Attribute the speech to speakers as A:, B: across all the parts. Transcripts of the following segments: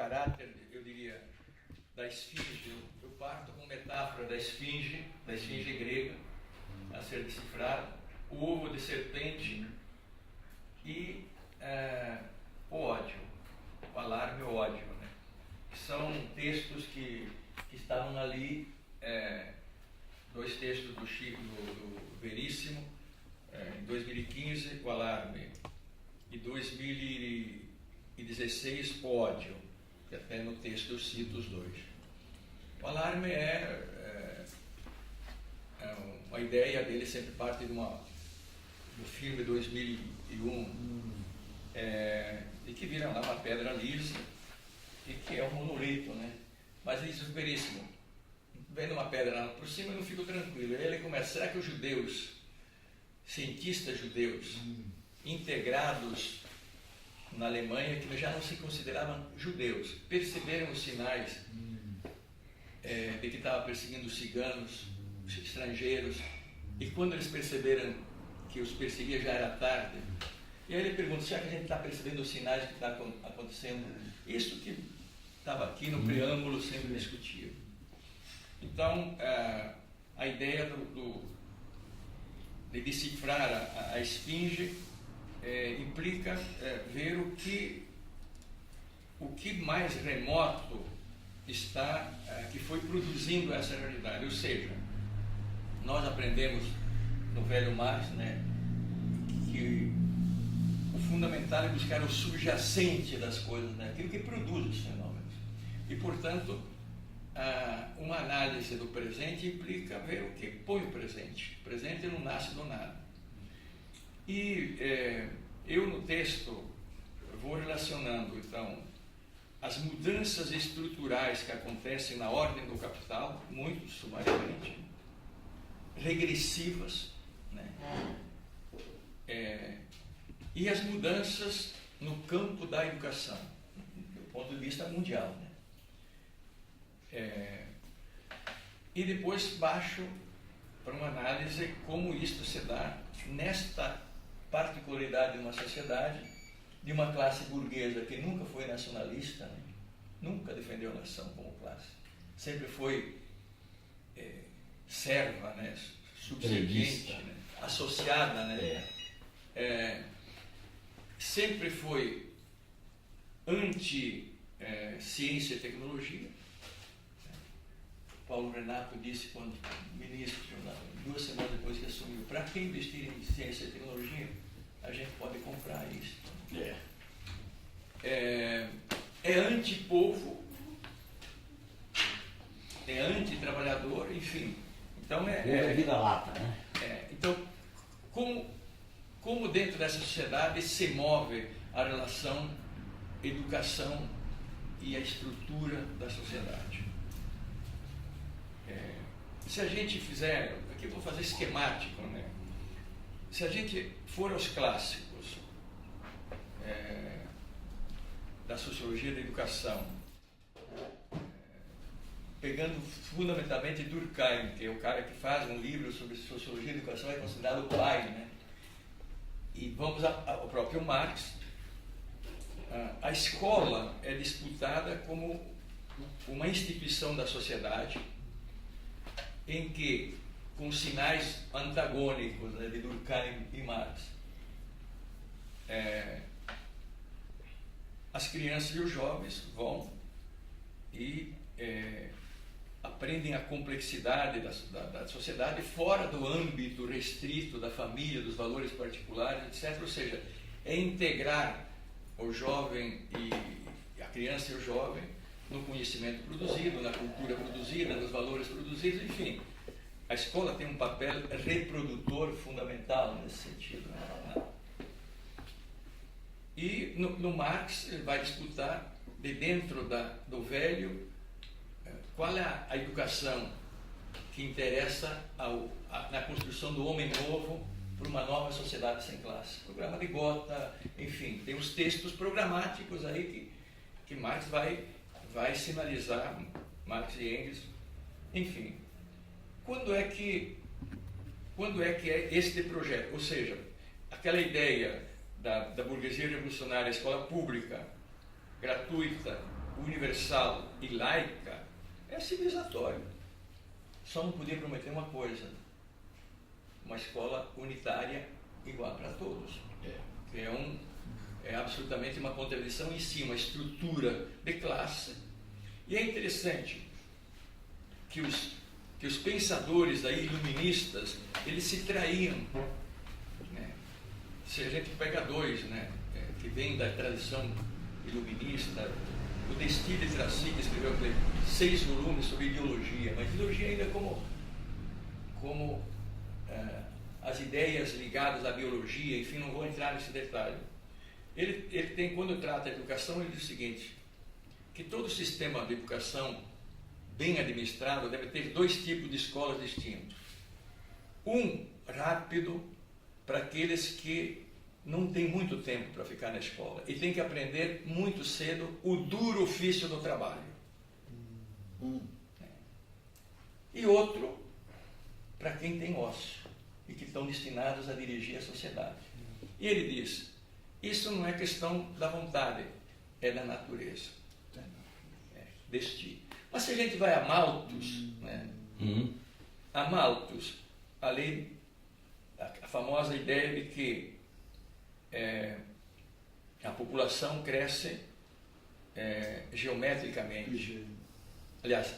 A: caráter, eu diria, da esfinge. Eu parto com metáfora da esfinge grega, a ser decifrada, o ovo de serpente e o ódio, o alarme e o ódio, né? São textos que estavam ali, dois textos do Chico, do Veríssimo, em 2015, o alarme, e 2016, o ódio, que até no texto eu cito os dois. O alarme uma ideia dele sempre parte do filme 2001, e que vira lá uma pedra lisa e que é um monolito, né? Mas ele diz o Veríssimo, vendo uma pedra lá por cima, eu não fico tranquilo. Aí ele começa: será que os judeus, cientistas judeus, integrados na Alemanha, que já não se consideravam judeus, perceberam os sinais de que estava perseguindo os ciganos, os estrangeiros, e quando eles perceberam que os perseguia já era tarde? E aí ele pergunta: será que a gente está percebendo os sinais do que está acontecendo? Isso que estava aqui no preâmbulo sendo discutido. Então, a ideia de decifrar a esfinge implica ver o que mais remoto está, que foi produzindo essa realidade. Ou seja, nós aprendemos no velho Marx, né, que o fundamental é buscar o subjacente das coisas, né, aquilo que produz os fenômenos. E, portanto, uma análise do presente implica ver o que põe o presente. O presente não nasce do nada. E eu no texto vou relacionando, então, as mudanças estruturais que acontecem na ordem do capital, muito sumariamente, regressivas, né? E as mudanças no campo da educação, do ponto de vista mundial, né? E depois baixo para uma análise como isto se dá nesta particularidade de uma sociedade, de uma classe burguesa que nunca foi nacionalista, né? Nunca defendeu a nação como classe, sempre foi serva, né? Subserviente, né? Associada, né? Sempre foi anti-ciência e tecnologia. Paulo Renato disse, quando ministro, 2 semanas depois que assumiu: para que investir em ciência e tecnologia? A gente pode comprar isso. É anti-povo, é anti-trabalhador, enfim. Então
B: vida lata, né?
A: Então, como dentro dessa sociedade se move a relação educação e a estrutura da sociedade? Se a gente fizer, aqui eu vou fazer esquemático, né? Se a gente for aos clássicos da sociologia da educação, pegando fundamentalmente Durkheim, que é o cara que faz um livro sobre sociologia da educação, é considerado o pai, né? E vamos ao próprio Marx. A escola é disputada como uma instituição da sociedade em que, com sinais antagônicos, né, de Durkheim e Marx, as crianças e os jovens vão e aprendem a complexidade da sociedade fora do âmbito restrito da família, dos valores particulares, etc. Ou seja, é integrar o jovem e a criança e o jovem no conhecimento produzido, na cultura produzida, nos valores produzidos, enfim. A escola tem um papel reprodutor fundamental nesse sentido, né? E no Marx ele vai disputar, de dentro do velho, qual é a educação que interessa na construção do homem novo para uma nova sociedade sem classe. Programa de Gotha, enfim, tem os textos programáticos aí que Marx vai sinalizar, Marx e Engels, enfim. Quando é que é este projeto? Ou seja, aquela ideia da burguesia revolucionária, escola pública, gratuita, universal e laica é civilizatório. Só não podia prometer uma coisa: uma escola unitária igual para todos. Que é absolutamente uma contradição em si, uma estrutura de classe. E é interessante que os pensadores aí, iluministas, eles se traíam, né? Se a gente pega dois, né, que vem da tradição iluminista, o Destil de Tracy, que escreveu 6 volumes sobre ideologia, mas ideologia ainda como as ideias ligadas à biologia, enfim, não vou entrar nesse detalhe. Ele tem, quando trata da educação, ele diz o seguinte, que todo sistema de educação bem administrado deve ter 2 tipos de escolas distintos. Um rápido, para aqueles que não têm muito tempo para ficar na escola e tem que aprender muito cedo o duro ofício do trabalho. E outro, para quem tem ócio e que estão destinados a dirigir a sociedade. E ele diz, isso não é questão da vontade, é da natureza. Destino. Mas se a gente vai a Malthus, né? A Malthus, a famosa ideia de que a população cresce geometricamente. Aliás,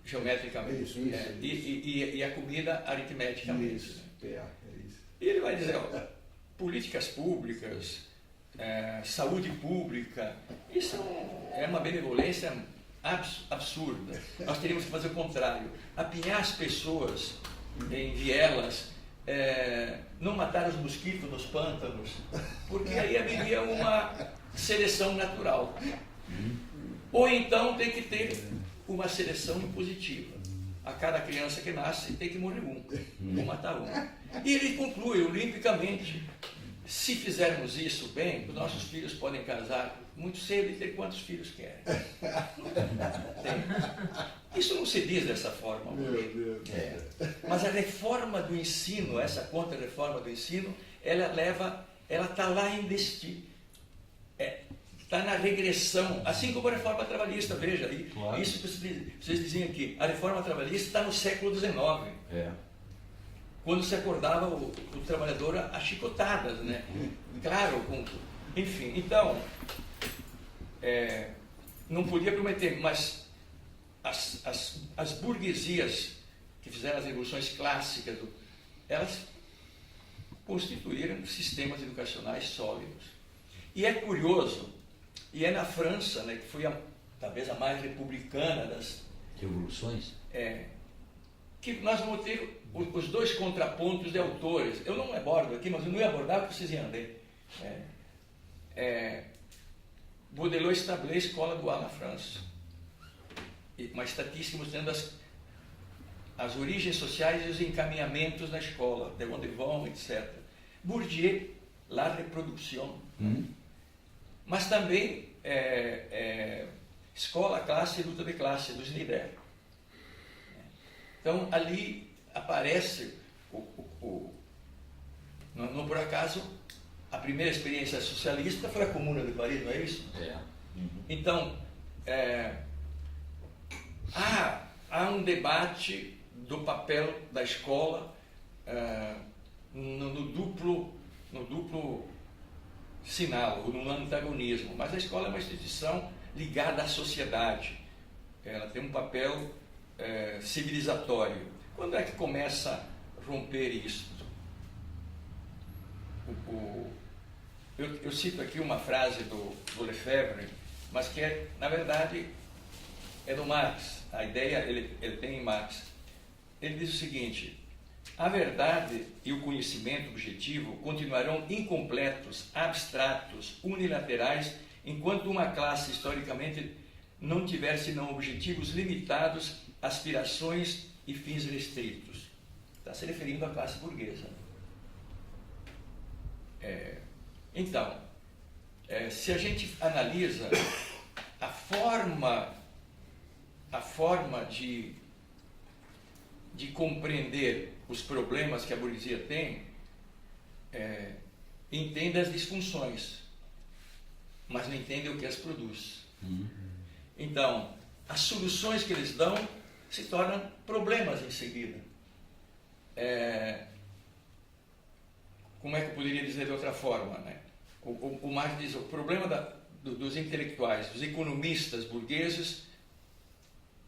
A: geometricamente. E a comida aritmeticamente.
B: Isso.
A: E ele vai dizer, ó, políticas públicas, saúde pública, isso é uma benevolência absurda. Nós teríamos que fazer o contrário, apinhar as pessoas em vielas, não matar os mosquitos nos pântanos, porque aí haveria uma seleção natural. Ou então tem que ter uma seleção impositiva. A cada criança que nasce tem que morrer vou matar um. E ele conclui olimpicamente, se fizermos isso bem, os nossos filhos podem casar muito cedo e ter quantos filhos querem. Isso não se diz dessa forma hoje. Mas a reforma do ensino, essa contra-reforma do ensino, ela está lá em destino. Está na regressão, assim como a reforma trabalhista, veja, claro. Isso que vocês diziam aqui, a reforma trabalhista está no século XIX. Quando se acordava o trabalhador a chicotadas, né? Claro, enfim, então, não podia prometer, mas as burguesias que fizeram as revoluções clássicas, elas constituíram sistemas educacionais sólidos. E é curioso, e é na França, né, que foi talvez a mais republicana das
C: revoluções,
A: que nós vamos ter os 2 contrapontos de autores. Eu não abordo aqui, mas eu não ia abordar porque vocês iam ler. Baudelaire estabelece a escola dual na França. Uma estatística mostrando as origens sociais e os encaminhamentos na escola, de onde vão, etc. Bourdieu, la reprodução. Mas também escola, classe e luta de classe, do Snyder. Então, ali aparece, não por acaso, a primeira experiência socialista foi a Comuna de Paris, não é isso? Então, há um debate do papel da escola no duplo sinal, ou no antagonismo, mas a escola é uma instituição ligada à sociedade, ela tem um papel civilizatório. Quando é que começa a romper isso? Eu cito aqui uma frase do Lefebvre, mas que na verdade é do Marx. A ideia ele tem em Marx. Ele diz o seguinte: a verdade e o conhecimento objetivo continuarão incompletos, abstratos, unilaterais, enquanto uma classe historicamente não tiver senão objetivos limitados, aspirações e fins restritos. Está se referindo à classe burguesa. Então, se a gente analisa a forma de compreender os problemas que a burguesia tem, entende as disfunções, mas não entende o que as produz. Então, as soluções que eles dão se tornam problemas em seguida. Como é que eu poderia dizer de outra forma, né? O Marx diz, o problema dos intelectuais, dos economistas burgueses,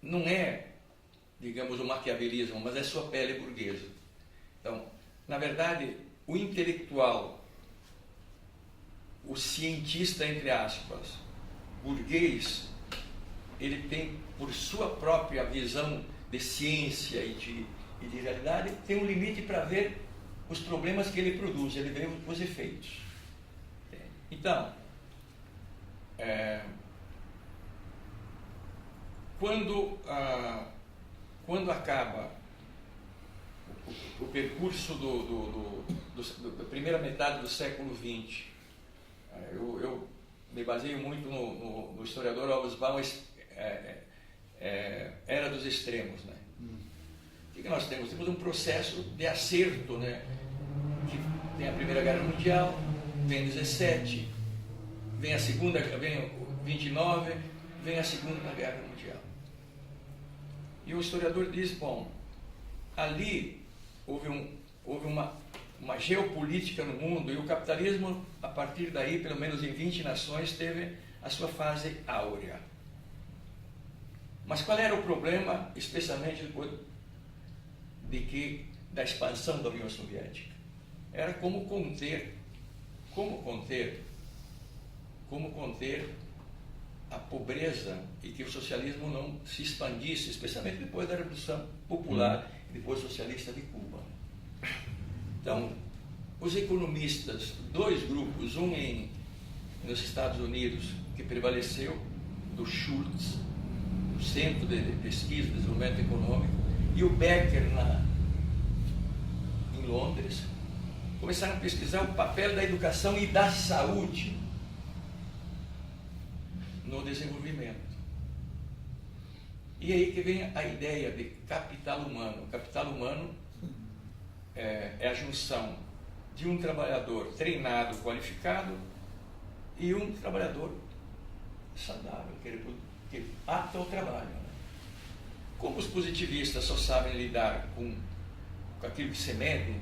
A: não é, digamos, o maquiavelismo, mas é sua pele burguesa. Então, na verdade, o intelectual, o cientista, entre aspas, burguês, ele tem, por sua própria visão de ciência e de realidade, tem um limite para ver os problemas que ele produz, ele vê os efeitos. Então, quando acaba o percurso da primeira metade do século XX, eu me baseio muito no historiador August Baum, era dos extremos, né? O que nós temos? Temos um processo de acerto, né? Que tem a Primeira Guerra Mundial, vem 17, vem a Segunda, vem 29, vem a Segunda Guerra Mundial. E o historiador diz, bom, ali houve uma geopolítica no mundo e o capitalismo, a partir daí, pelo menos em 20 nações, teve a sua fase áurea. Mas qual era o problema, especialmente depois da expansão da União Soviética? Era como conter a pobreza e que o socialismo não se expandisse, especialmente depois da Revolução Popular e depois socialista de Cuba. Então, os economistas, dois grupos, um nos Estados Unidos, que prevaleceu, do Schultz, do Centro de Pesquisa e Desenvolvimento Econômico, e o Becker em Londres, começaram a pesquisar o papel da educação e da saúde no desenvolvimento. E aí que vem a ideia de capital humano. O capital humano é a junção de um trabalhador treinado, qualificado, e um trabalhador saudável, que é apto ao trabalho. Né? Como os positivistas só sabem lidar com aquilo que se mede,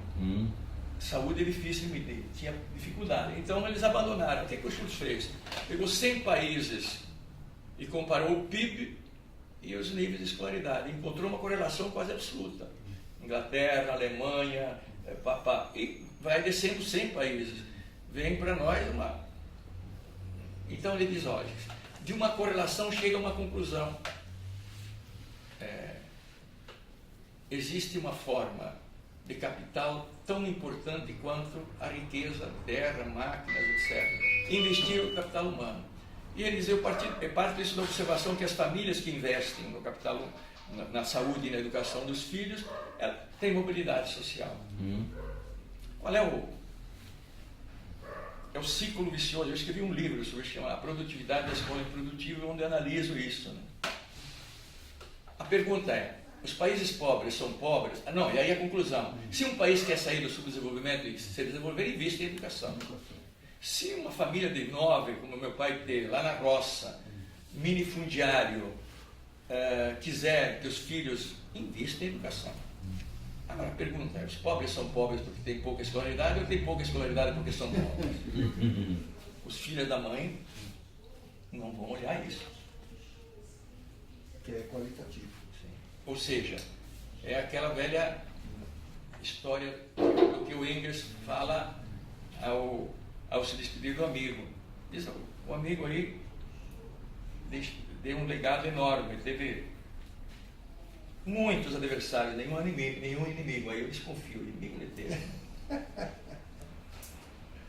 A: saúde é difícil de medir, tinha dificuldade. Então eles abandonaram. O que o Schultz fez? Pegou 100 países e comparou o PIB e os níveis de escolaridade. Encontrou uma correlação quase absoluta. Inglaterra, Alemanha, e vai descendo 100 países. Vem para nós uma... Então ele diz, olha, de uma correlação chega a uma conclusão. Existe uma forma de capital tão importante quanto a riqueza, terra, máquinas, etc. Investir o capital humano. E ele diz, eu parto disso da observação que as famílias que investem no capital, na saúde e na educação dos filhos, têm mobilidade social. Qual é o ciclo vicioso? Eu escrevi um livro sobre isso, chama A Produtividade da Escola Improdutiva, onde analiso isso. Né? A pergunta é, os países pobres são pobres? Não, e aí a conclusão. Se um país quer sair do subdesenvolvimento e se desenvolver, investe em educação. Se uma família de 9, como meu pai teve, lá na roça, minifundiário, quiser que os filhos investam em educação. Agora a pergunta é, os pobres são pobres porque têm pouca escolaridade ou têm pouca escolaridade porque são pobres? Os filhos da mãe não vão olhar isso.
B: Que é qualitativo.
A: Ou seja, é aquela velha história do que o Engels fala ao se despedir do amigo. Diz, o amigo aí deu um legado enorme, teve muitos adversários, nenhum inimigo, aí eu desconfio, inimigo ele teve.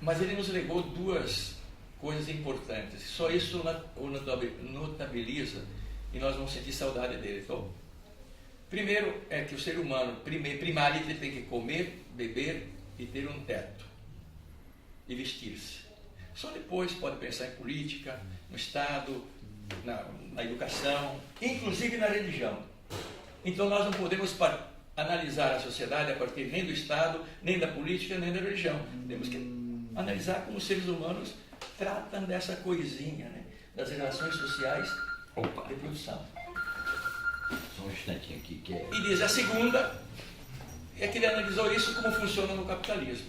A: Mas ele nos legou duas coisas importantes, só isso o notabiliza e nós vamos sentir saudade dele. Então, primeiro é que o ser humano, primário, ele tem que comer, beber e ter um teto e vestir-se. Só depois pode pensar em política, no Estado, na educação, inclusive na religião. Então nós não podemos analisar a sociedade a partir nem do Estado, nem da política, nem da religião. Temos que analisar como os seres humanos tratam dessa coisinha, né? das relações sociais de produção.
B: Só um instantinho aqui que é...
A: E diz a segunda é que ele analisou isso como funciona no capitalismo.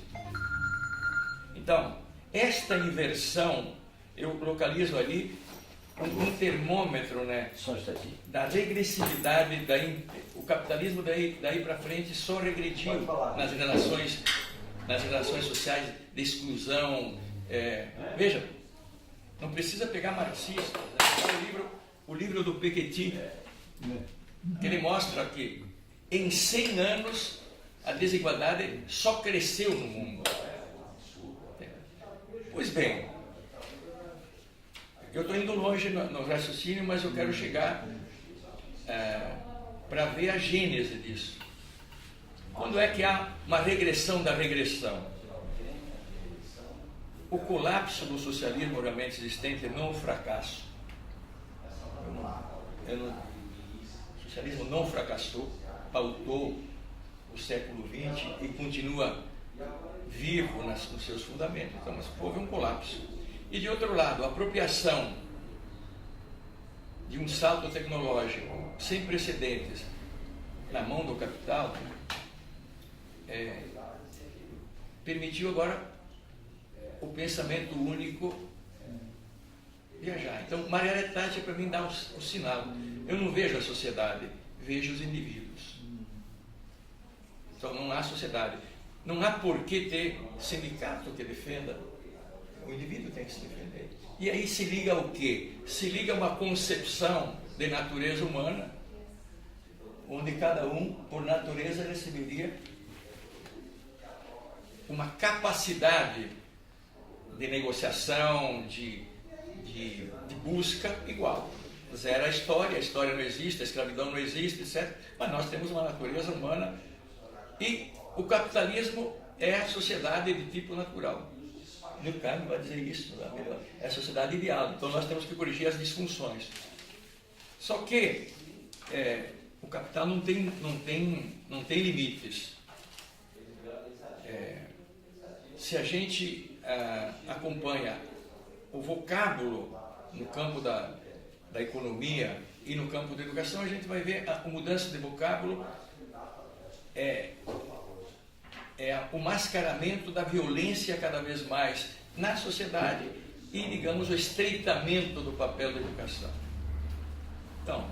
A: Então, esta inversão, eu localizo ali um termômetro, né,
B: Só um instantinho.
A: da regressividade, o capitalismo daí para frente só regrediu nas relações sociais de exclusão. Veja, não precisa pegar marxista, né? O livro do Piketty, que ele mostra que em 100 anos a desigualdade só cresceu no mundo. Pois bem, eu estou indo longe no raciocínio, mas eu quero chegar para ver a gênese disso. Quando é que há uma regressão da regressão? O colapso do socialismo realmente existente não é um fracasso. O socialismo não fracassou, pautou o século XX e continua vivo nos seus fundamentos. Então, mas houve um colapso. E de outro lado, a apropriação de um salto tecnológico sem precedentes na mão do capital permitiu agora o pensamento único viajar. Então, Margaret Thatcher para mim dá o sinal. Eu não vejo a sociedade, vejo os indivíduos. Então não há sociedade. Não há por que ter sindicato que defenda. O indivíduo tem que se defender. E aí se liga o quê? Se liga a uma concepção de natureza humana, onde cada um, por natureza, receberia uma capacidade de negociação, de busca igual. Zero a história não existe, a escravidão não existe, etc. Mas nós temos uma natureza humana e o capitalismo é a sociedade de tipo natural. Durkheim vai dizer isso, é a sociedade ideal. Então nós temos que corrigir as disfunções. Só que o capital não tem limites. Se a gente acompanha o vocábulo no campo da economia e no campo da educação, a gente vai ver a mudança de vocábulo o mascaramento da violência cada vez mais na sociedade e, digamos, o estreitamento do papel da educação. Então,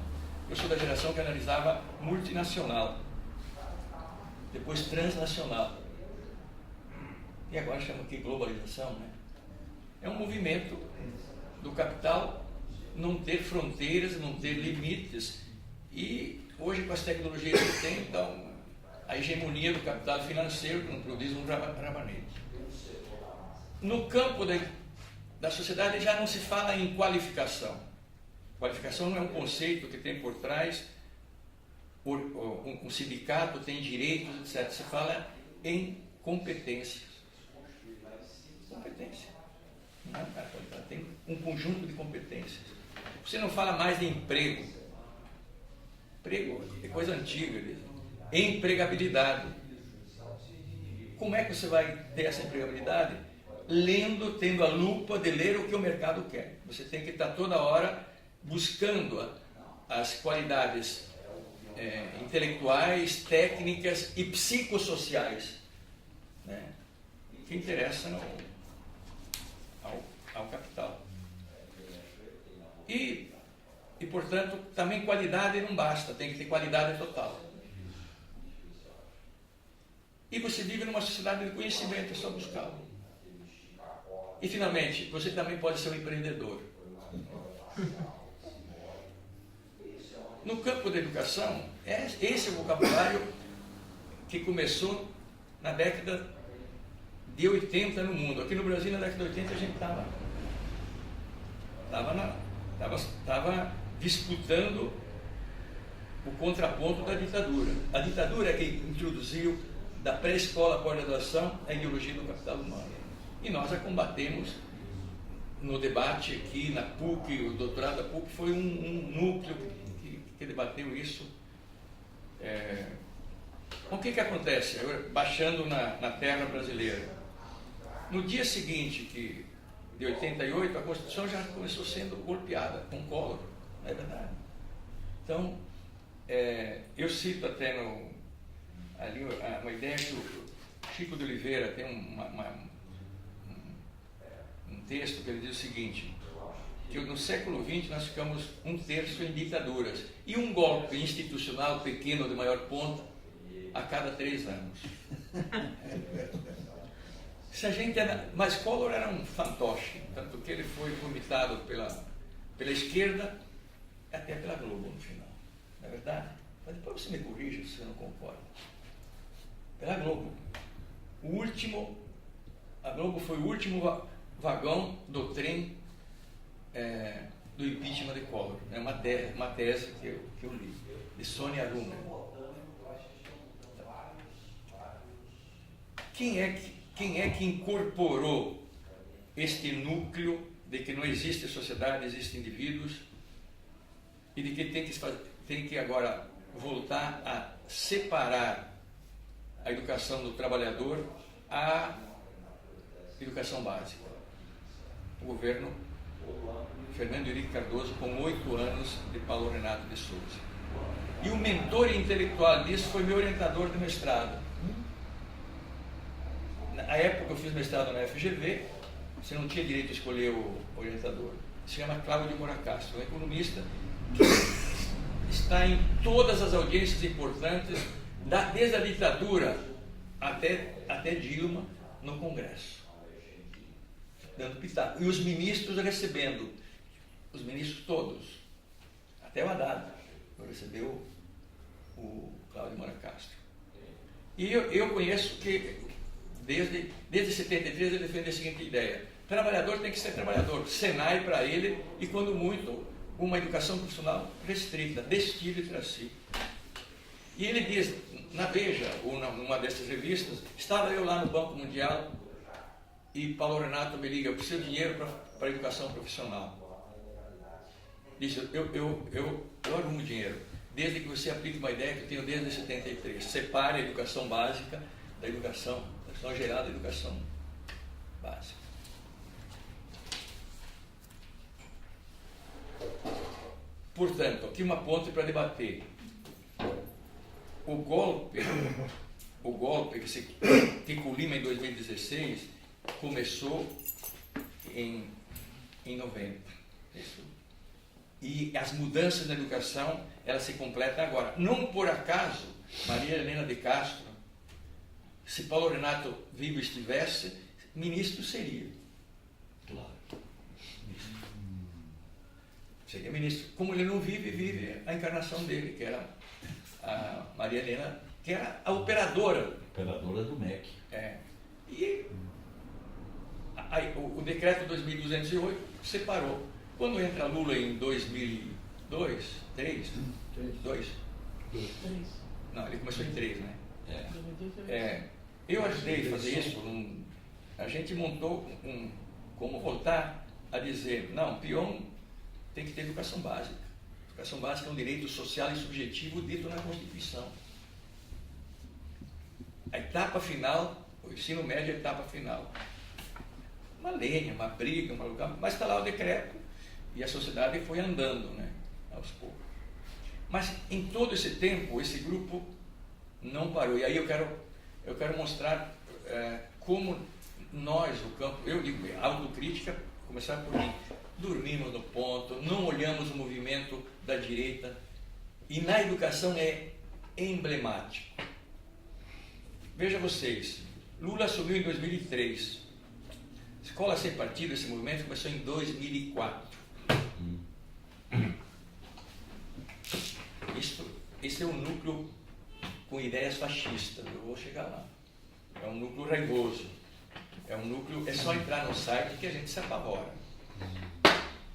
A: eu sou da geração que analisava multinacional, depois transnacional, e agora chama aqui globalização, né? É um movimento do capital não ter fronteiras, não ter limites, e hoje com as tecnologias que tem, então, a hegemonia do capital financeiro que não produz um rabanete. No campo da sociedade já não se fala em qualificação. Qualificação não é um conceito que tem por trás, um sindicato tem direitos, etc. Se fala em competências. Competência. Não, cara, tem um conjunto de competências. Você não fala mais de emprego. Emprego é coisa antiga. Empregabilidade. Como é que você vai ter essa empregabilidade? Lendo, tendo a lupa de ler o que o mercado quer. Você tem que estar toda hora buscando as qualidades intelectuais, técnicas e psicossociais, né, que interessam ao capital. E, portanto, também qualidade não basta, tem que ter qualidade total. E você vive numa sociedade de conhecimento, é só buscá-lo. E, finalmente, você também pode ser um empreendedor. No campo da educação, esse é o vocabulário que começou na década de 80 no mundo. Aqui no Brasil, na década de 80, a gente estava disputando o contraponto da ditadura. A ditadura é que introduziu da pré-escola à pós-graduação a ideologia do capital humano. E nós a combatemos no debate aqui na PUC. O doutorado da PUC foi um núcleo que debateu isso. O que acontece? Baixando na terra brasileira. No dia seguinte de 88, a Constituição já começou sendo golpeada com o Collor, não é verdade? Então, eu cito até ali uma ideia que o Chico de Oliveira tem um texto que ele diz o seguinte, que no século XX nós ficamos 1/3 em ditaduras e um golpe institucional pequeno de maior ponta a cada 3 anos. Se a gente mas Collor era um fantoche, tanto que ele foi vomitado pela esquerda até pela Globo no final, não é verdade? Mas depois você me corrija se você não concorda. Pela Globo. A Globo foi o último vagão do trem do impeachment de Collor. É uma tese que eu li, de Sônia Lumer. Quem é que incorporou este núcleo de que não existe sociedade, existem indivíduos e de que tem que agora voltar a separar a educação do trabalhador à educação básica? O governo Fernando Henrique Cardoso, com 8 anos de Paulo Renato de Souza. E o mentor intelectual disso foi meu orientador de mestrado. Na época eu fiz mestrado na FGV, você não tinha direito a escolher o orientador. Se chama Cláudio de Moura Castro, um economista que está em todas as audiências importantes, desde a ditadura até Dilma, no Congresso, dando pitaco. E os ministros recebendo, os ministros todos, até o Haddad recebeu o Cláudio de Moura Castro. E eu conheço que desde 73 ele defende a seguinte ideia: trabalhador tem que ser trabalhador, Senai para ele e, quando muito, uma educação profissional restrita, destile para si. E ele diz, na Veja, ou numa dessas revistas, estava eu lá no Banco Mundial e Paulo Renato me liga, eu preciso de dinheiro para a educação profissional. Diz, eu arrumo dinheiro, desde que você aplique uma ideia que eu tenho desde 73, separe a educação básica da educação geral da educação básica. Portanto, aqui uma ponte para debater. O golpe que culmina em 2016 começou em 90. E as mudanças na educação, elas se completam agora. Não por acaso, Maria Helena de Castro, se Paulo Renato vivo estivesse, ministro seria.
B: Claro.
A: Seria ministro. Como ele não vive a encarnação dele, que era a Maria Helena, que era a operadora.
B: Operadora do MEC.
A: E o decreto 2208 separou. Quando entra Lula em 2002, 3? 2? Não, ele começou em 3, né? Eu ajudei a fazer isso. A gente montou como voltar a dizer, não, peão tem que ter educação básica. Educação básica é um direito social e subjetivo dito na Constituição. A etapa final, o ensino médio é a etapa final. Uma lenha, uma briga, mas está lá o decreto e a sociedade foi andando, né, aos poucos. Mas em todo esse tempo, esse grupo não parou. E aí eu quero mostrar como nós, o campo, eu digo, autocrítica, começar por mim, dormimos no ponto, não olhamos o movimento da direita, e na educação é emblemático. Veja vocês, Lula assumiu em 2003, Escola Sem Partido, esse movimento começou em 2004. Esse é um núcleo com ideias fascistas, eu vou chegar lá. É um núcleo raivoso, é só entrar no site que a gente se apavora.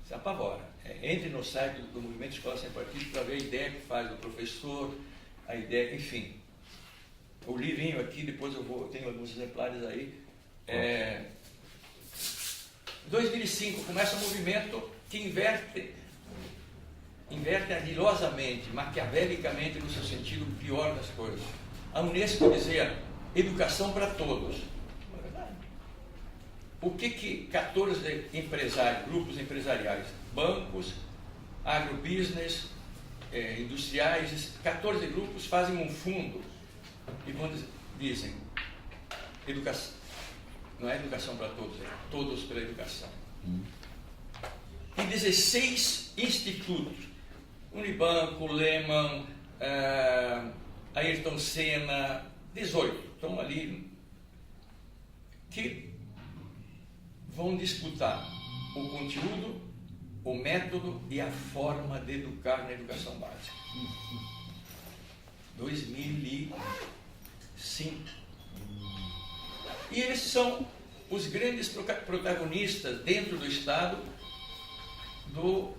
A: Se apavora. Entre no site do Movimento Escola Sem Partido para ver a ideia que faz o professor, a ideia, enfim. O livrinho aqui, depois eu tenho alguns exemplares aí. 2005 começa um movimento que inverte agilosamente, maquiavelicamente, no seu sentido pior das coisas. A Unesco dizia educação para todos. Não é verdade? o que 14 grupos empresariais, bancos, agrobusiness, industriais, 14 grupos fazem um fundo e dizem educação. Não é educação para todos, é todos pela educação. E 16 institutos, Unibanco, Lehman, Ayrton Senna, 18, estão ali, que vão disputar o conteúdo, o método e a forma de educar na educação básica. 2005. E eles são os grandes protagonistas dentro do Estado do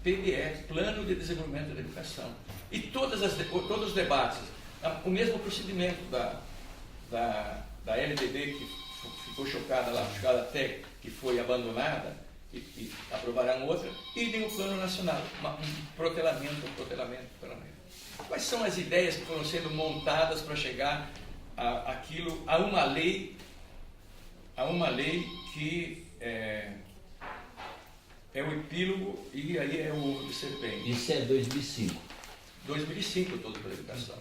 A: PDE, Plano de Desenvolvimento da Educação. E todos os debates, o mesmo procedimento da LDB, que ficou chocada lá, chocada até que foi abandonada, e aprovarão outra, e tem o Plano Nacional, um protelamento. Quais são as ideias que foram sendo montadas para chegar a uma lei que é o epílogo e aí é o ovo de serpente.
B: Isso é 2005.
A: 2005, todo pela educação.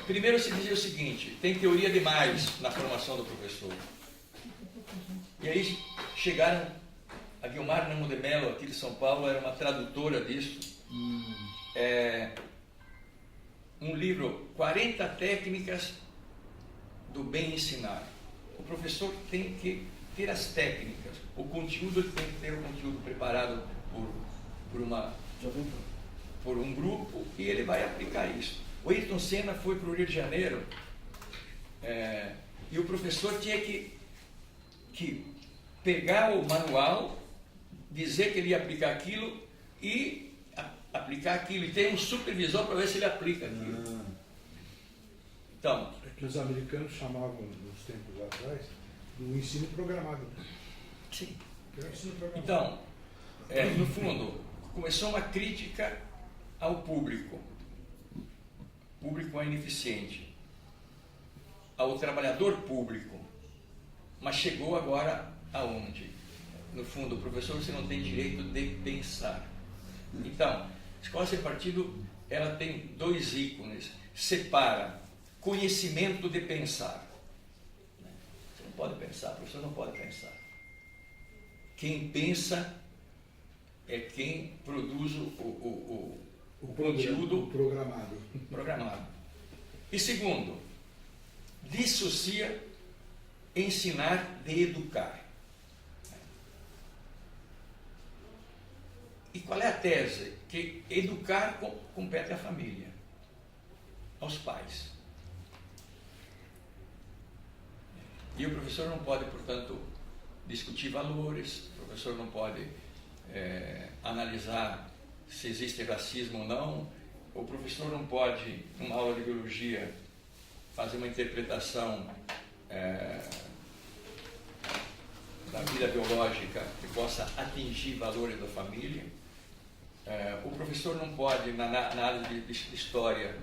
A: Primeiro se dizia o seguinte: tem teoria demais na formação do professor. E aí chegaram, a Guilmar Namo de Mello, aqui de São Paulo, era uma tradutora disso. Um livro, 40 técnicas do bem ensinar. O professor tem que ter as técnicas, o conteúdo tem que ter o conteúdo preparado por um grupo e ele vai aplicar isso. O Ayrton Senna foi para o Rio de Janeiro e o professor tinha que pegar o manual, dizer que ele ia aplicar aquilo e aplicar aquilo, e ter um supervisor para ver se ele aplica aquilo. Então,
C: que os americanos chamavam, nos tempos atrás, do ensino programado.
A: Sim.
C: Ensino programado.
A: Então, no fundo, começou uma crítica ao público. O público é ineficiente. Ao trabalhador público. Mas chegou agora aonde? No fundo, o professor, você não tem direito de pensar. Então, a escola sem partido, ela tem 2 ícones. Separa conhecimento de pensar. Você não pode pensar, o professor não pode pensar. Quem pensa é quem produz o conteúdo programado. E segundo, dissocia ensinar de educar. E qual é a tese? Que educar compete à família, aos pais. E o professor não pode, portanto, discutir valores, o professor não pode analisar se existe racismo ou não, o professor não pode, numa aula de biologia, fazer uma interpretação da vida biológica que possa atingir valores da família. O professor não pode, na análise de história,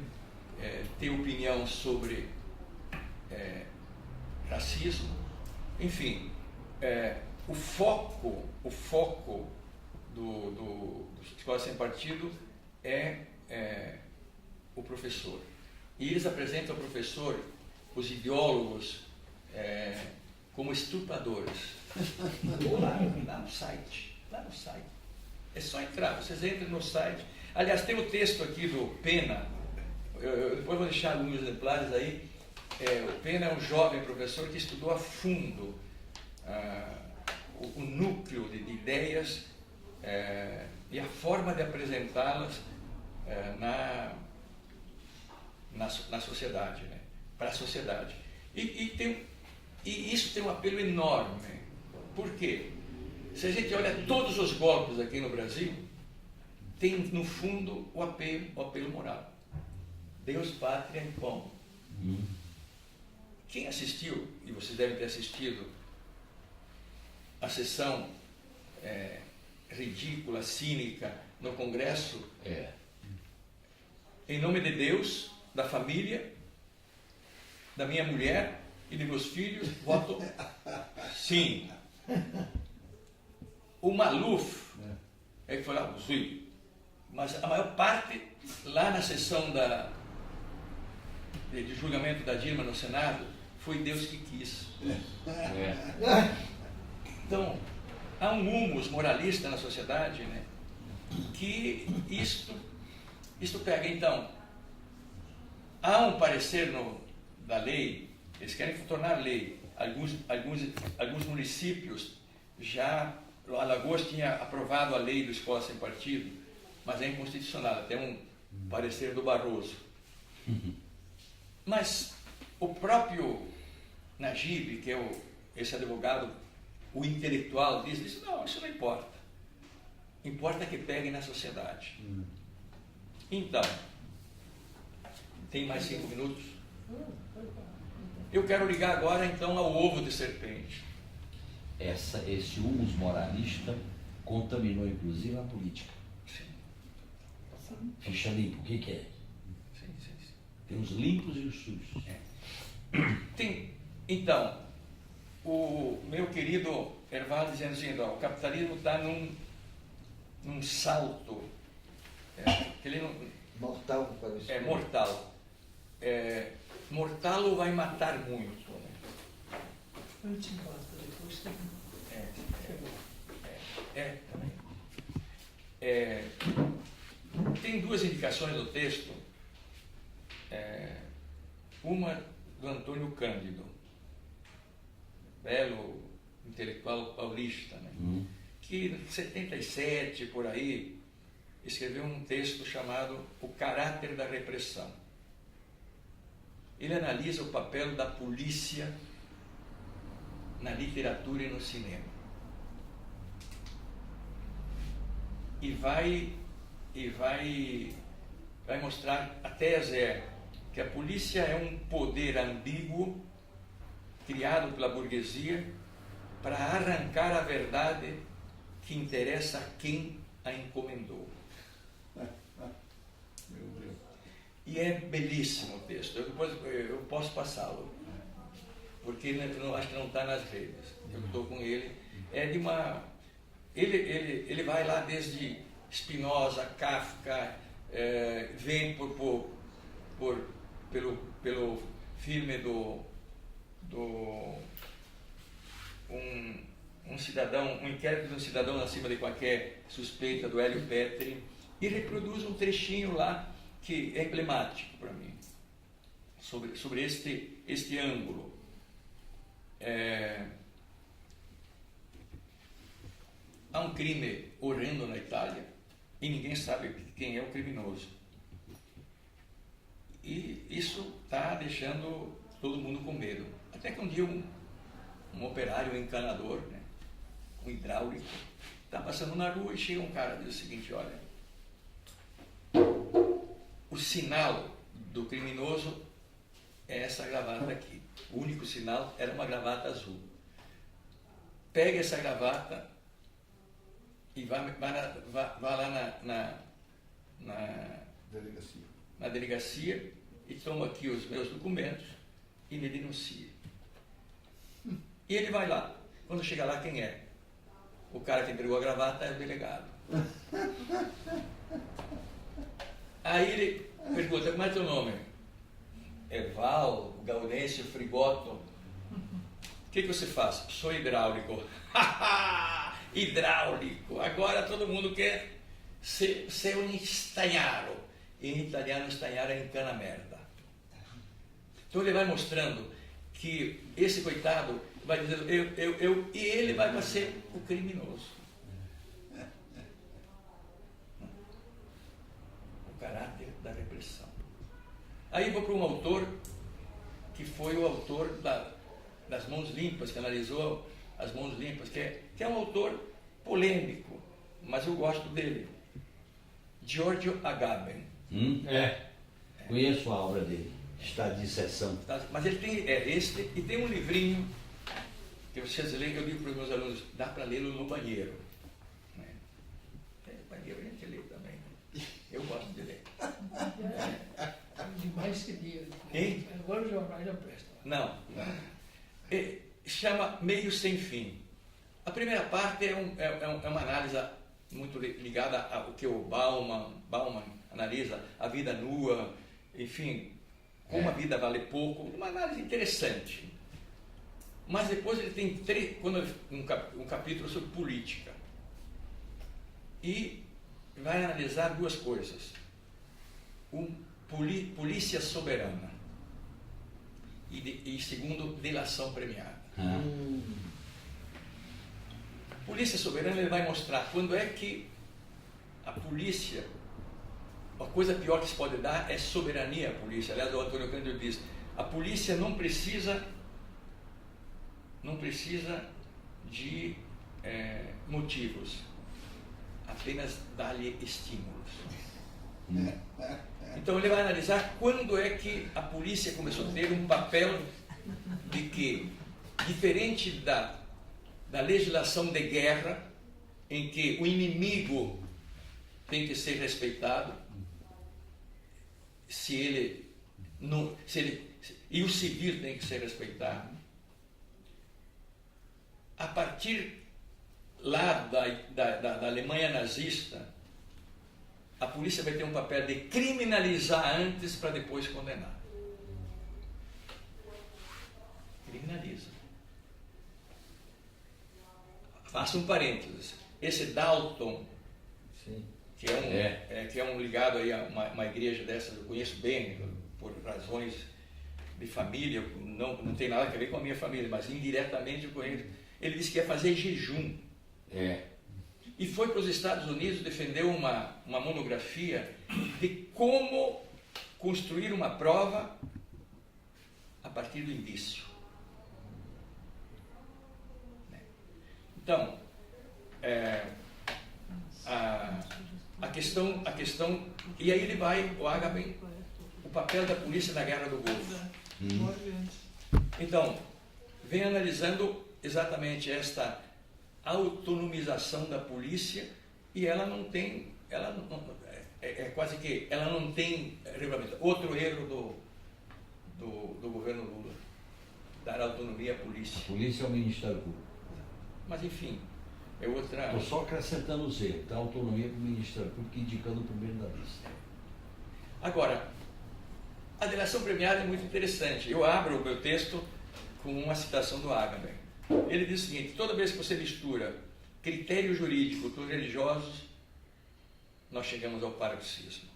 A: ter opinião sobre racismo. Enfim, o foco do Escola Sem Partido é o professor. E eles apresentam ao professor, os ideólogos, como estupradores. Lá no site. É só entrar, vocês entram no site. Aliás, tem o texto aqui do Pena, eu depois vou deixar alguns exemplares aí. O Pena é um jovem professor que estudou a fundo o núcleo de ideias e a forma de apresentá-las na sociedade, né? Para a sociedade. E isso tem um apelo enorme. Por quê? Se a gente olha todos os golpes aqui no Brasil, tem no fundo o apelo moral. Deus, pátria e pão. Quem assistiu, e vocês devem ter assistido, a sessão ridícula, cínica, no Congresso, em nome de Deus, da família, da minha mulher e de meus filhos, voto sim. O Maluf é que falava sim, mas a maior parte, lá na sessão de julgamento da Dilma no Senado, foi Deus que quis. Então, há um humus moralista na sociedade, né, que isto pega. Então, há um parecer da lei, eles querem tornar lei. Alguns municípios já, Alagoas tinha aprovado a lei do escola sem partido, mas é inconstitucional, até um parecer do Barroso. Mas o próprio Najib, que é esse advogado, o intelectual, diz, não, isso não importa. Importa que pegue na sociedade. Então, tem mais 5 minutos? Eu quero ligar agora então ao ovo de serpente.
B: Esse humus moralista contaminou inclusive a política.
A: Sim.
B: Ficha limpa, o que é?
A: Sim.
B: Tem os limpos e os sujos.
A: Então, o meu querido Erval dizendo assim, o capitalismo está num salto que ele não,
D: Mortal, parece.
A: mortal. Mortal vai matar muito. Né?
E: Antes basta, depois tem.
A: Também. Tem duas indicações no texto. Uma do Antônio Cândido, belo intelectual paulista, né? Que em 77, por aí, escreveu um texto chamado O Caráter da Repressão. Ele analisa o papel da polícia na literatura e no cinema. E vai mostrar, a tese é que a polícia é um poder ambíguo criado pela burguesia para arrancar a verdade que interessa a quem a encomendou. E é belíssimo o texto. Eu posso passá-lo, porque acho que não está nas redes. Eu estou com ele. Ele vai lá desde Spinoza, Kafka, vem pelo filme um inquérito de um cidadão acima de qualquer suspeita, do Hélio Petri, e reproduz um trechinho lá que é emblemático para mim, sobre este ângulo. Há um crime horrendo na Itália e ninguém sabe quem é o criminoso. E isso está deixando todo mundo com medo. Até que um dia um operário, um encanador, né, um hidráulico, está passando na rua e chega um cara e diz o seguinte: olha, o sinal do criminoso é essa gravata aqui. O único sinal era uma gravata azul. Pega essa gravata e vai lá na delegacia e toma aqui os meus documentos e me denuncia. E ele vai lá. Quando chega lá, quem é? O cara que entregou a gravata é o delegado. Aí ele pergunta: como é teu nome? Eval, Gaudêncio, Frigoto. O que você faz? Sou hidráulico. Hidráulico. Agora todo mundo quer ser um estagnaro. E em italiano, estagnaro é encana merda. Então ele vai mostrando que esse coitado vai dizendo eu, e ele vai ser o criminoso. O caráter da repressão. Aí vou para um autor que foi o autor das Mãos Limpas, que analisou as Mãos Limpas, que é um autor polêmico, mas eu gosto dele. Giorgio Agamben.
B: Conheço a obra dele, Estado de Exceção.
A: Mas ele tem este, e tem um livrinho que vocês leem, eu digo para os meus alunos, dá para lê-lo no banheiro. Né? Banheiro a gente lê também. Eu gosto de ler.
E: Demais que dia.
A: Quem?
E: Agora os jornais já prestam.
A: Não. chama Meio Sem Fim. A primeira parte é uma análise muito ligada ao que o Bauman analisa, a vida nua, enfim, como a vida vale pouco, uma análise interessante. Mas depois ele tem um capítulo sobre política. E vai analisar duas coisas. Polícia soberana e segundo, delação premiada. Polícia soberana, ele vai mostrar quando é que a polícia, a coisa pior que se pode dar é soberania à polícia. Aliás, o Antônio Cândido diz, a polícia não precisa de motivos, apenas dar-lhe estímulos. Então ele vai analisar quando é que a polícia começou a ter um papel de que, diferente da legislação de guerra, em que o inimigo tem que ser respeitado, e o civil tem que ser respeitado. A partir lá da Alemanha nazista, a polícia vai ter um papel de criminalizar antes para depois condenar. Criminaliza. Faço um parênteses. Esse Dalton, sim, que é um ligado aí a uma igreja dessas, eu conheço bem, por razões de família, não tem nada a ver com a minha família, mas indiretamente eu conheço. Ele disse que ia fazer jejum. E foi para os Estados Unidos, defendeu uma monografia de como construir uma prova a partir do indício. Então, a questão, e aí ele vai, o Agamben, o papel da polícia na Guerra do Golfo. Então, vem analisando exatamente esta autonomização da polícia, e ela não tem, quase que, ela não tem regulamento. Outro erro do governo Lula, dar autonomia à polícia.
B: A polícia é o Ministério Público.
A: Mas enfim, é outra...
B: Estou só acrescentando os erros, dá autonomia para o Ministério Público, indicando o primeiro da lista.
A: Agora, a delação premiada é muito interessante. Eu abro o meu texto com uma citação do Agamben. Ele diz o seguinte: toda vez que você mistura critério jurídico com religiosos, nós chegamos ao paroxismo.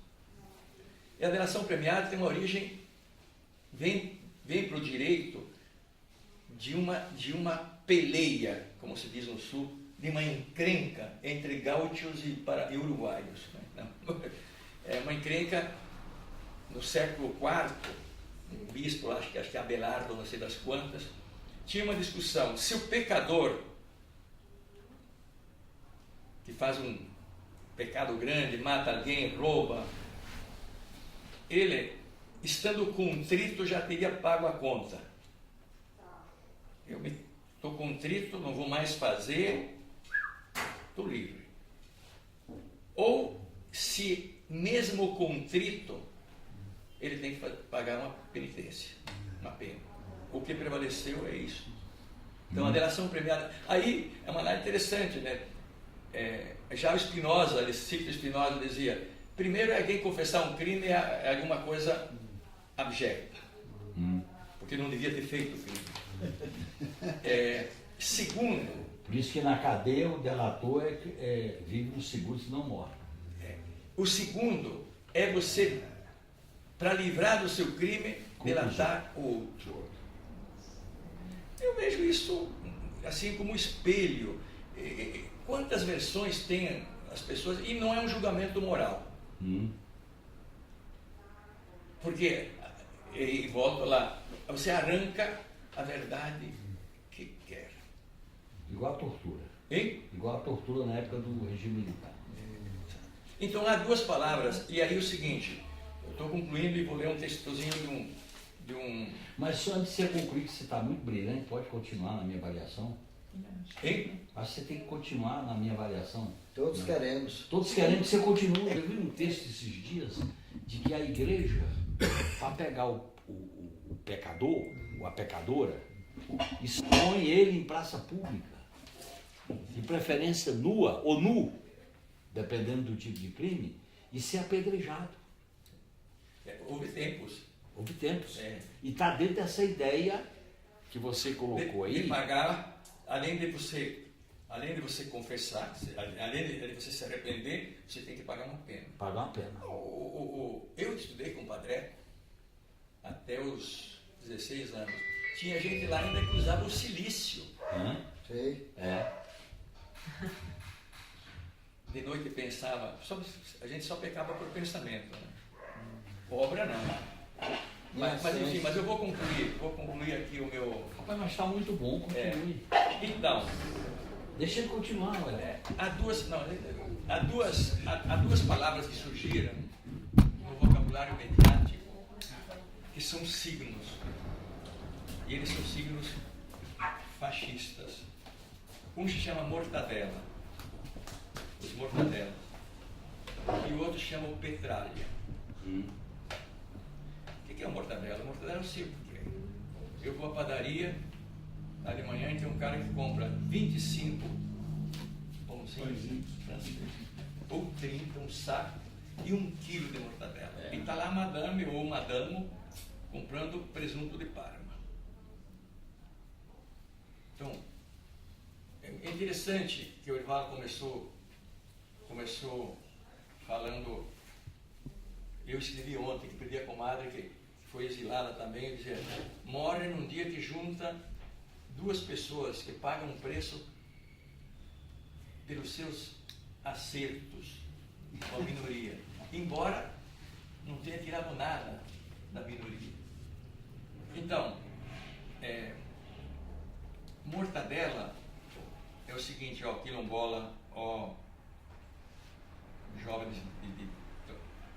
A: E a delação premiada tem uma origem, vem para o direito de uma peleia, como se diz no sul, de uma encrenca entre gaúchos e uruguaios. É uma encrenca no século IV, um bispo, acho que é Abelardo, não sei das quantas, tinha uma discussão se o pecador que faz um pecado grande, mata alguém, rouba, ele, estando contrito, já teria pago a conta. Eu estou contrito, não vou mais fazer, estou livre. Ou, se mesmo contrito, ele tem que pagar uma penitência, uma pena. O que prevaleceu é isso. Então, a delação premiada... Aí, é uma análise interessante, né? Já o Spinoza, ele cita Spinoza, dizia: primeiro, alguém confessar um crime é alguma coisa abjeta, porque não devia ter feito o crime. Segundo...
B: Por isso que na cadeia o delator vive no seguro, senão morre.
A: O segundo é você, para livrar do seu crime, delatar o outro. Eu vejo isso assim como espelho. Quantas versões têm as pessoas, e não é um julgamento moral. Porque, e volto lá, você arranca a verdade que quer.
B: Igual a tortura.
A: Hein?
B: Igual a tortura na época do regime militar.
A: Então há duas palavras, e aí o seguinte, eu estou concluindo e vou ler um textozinho de um...
B: Mas só antes de você concluir, que você está muito brilhante, pode continuar na minha avaliação?
A: Hein?
B: Acho que você tem que continuar na minha avaliação.
D: Todos queremos.
B: Todos querendo que você continue. Eu vi um texto esses dias de que a igreja, para pegar o pecador, ou a pecadora, expõe ele em praça pública, de preferência nua ou nu, dependendo do tipo de crime, e ser apedrejado.
A: Houve tempos.
B: Houve tempos.
A: É.
B: E está dentro dessa ideia que você colocou aí.
A: De pagar, além de você confessar, além de você se arrepender, você tem que pagar uma pena.
B: Pagar uma pena.
A: Eu estudei com o Padre até os 16 anos. Tinha gente lá ainda que usava o silício.
C: Sei.
B: É.
A: De noite pensava, a gente só pecava por pensamento, né? Obra não. Mas enfim, mas eu vou concluir aqui o meu.
B: Rapaz, mas está muito bom, continue.
A: Então,
B: Deixa ele continuar, ué.
A: há duas palavras que surgiram no vocabulário mediático que são signos. E eles são signos fascistas. Um se chama mortadela, os mortadelas, e o outro se chama petralha. O que é uma mortadela? Mortadela eu sei o que é. Eu vou à padaria, lá de manhã, e tem um cara que compra 25 pãozinhos franceses, ou 30, um saco, e 1 quilo de mortadela. E está lá a madame ou o madamo comprando presunto de Parma. Então, é interessante que o Erivaldo começou falando. Eu escrevi ontem que perdi a comadre, que foi exilada também, dizia: morre num dia que junta 2 pessoas que pagam um preço pelos seus acertos com a minoria, embora não tenha tirado nada da minoria. Então, mortadela é o seguinte, ó, quilombola, ó, jovem de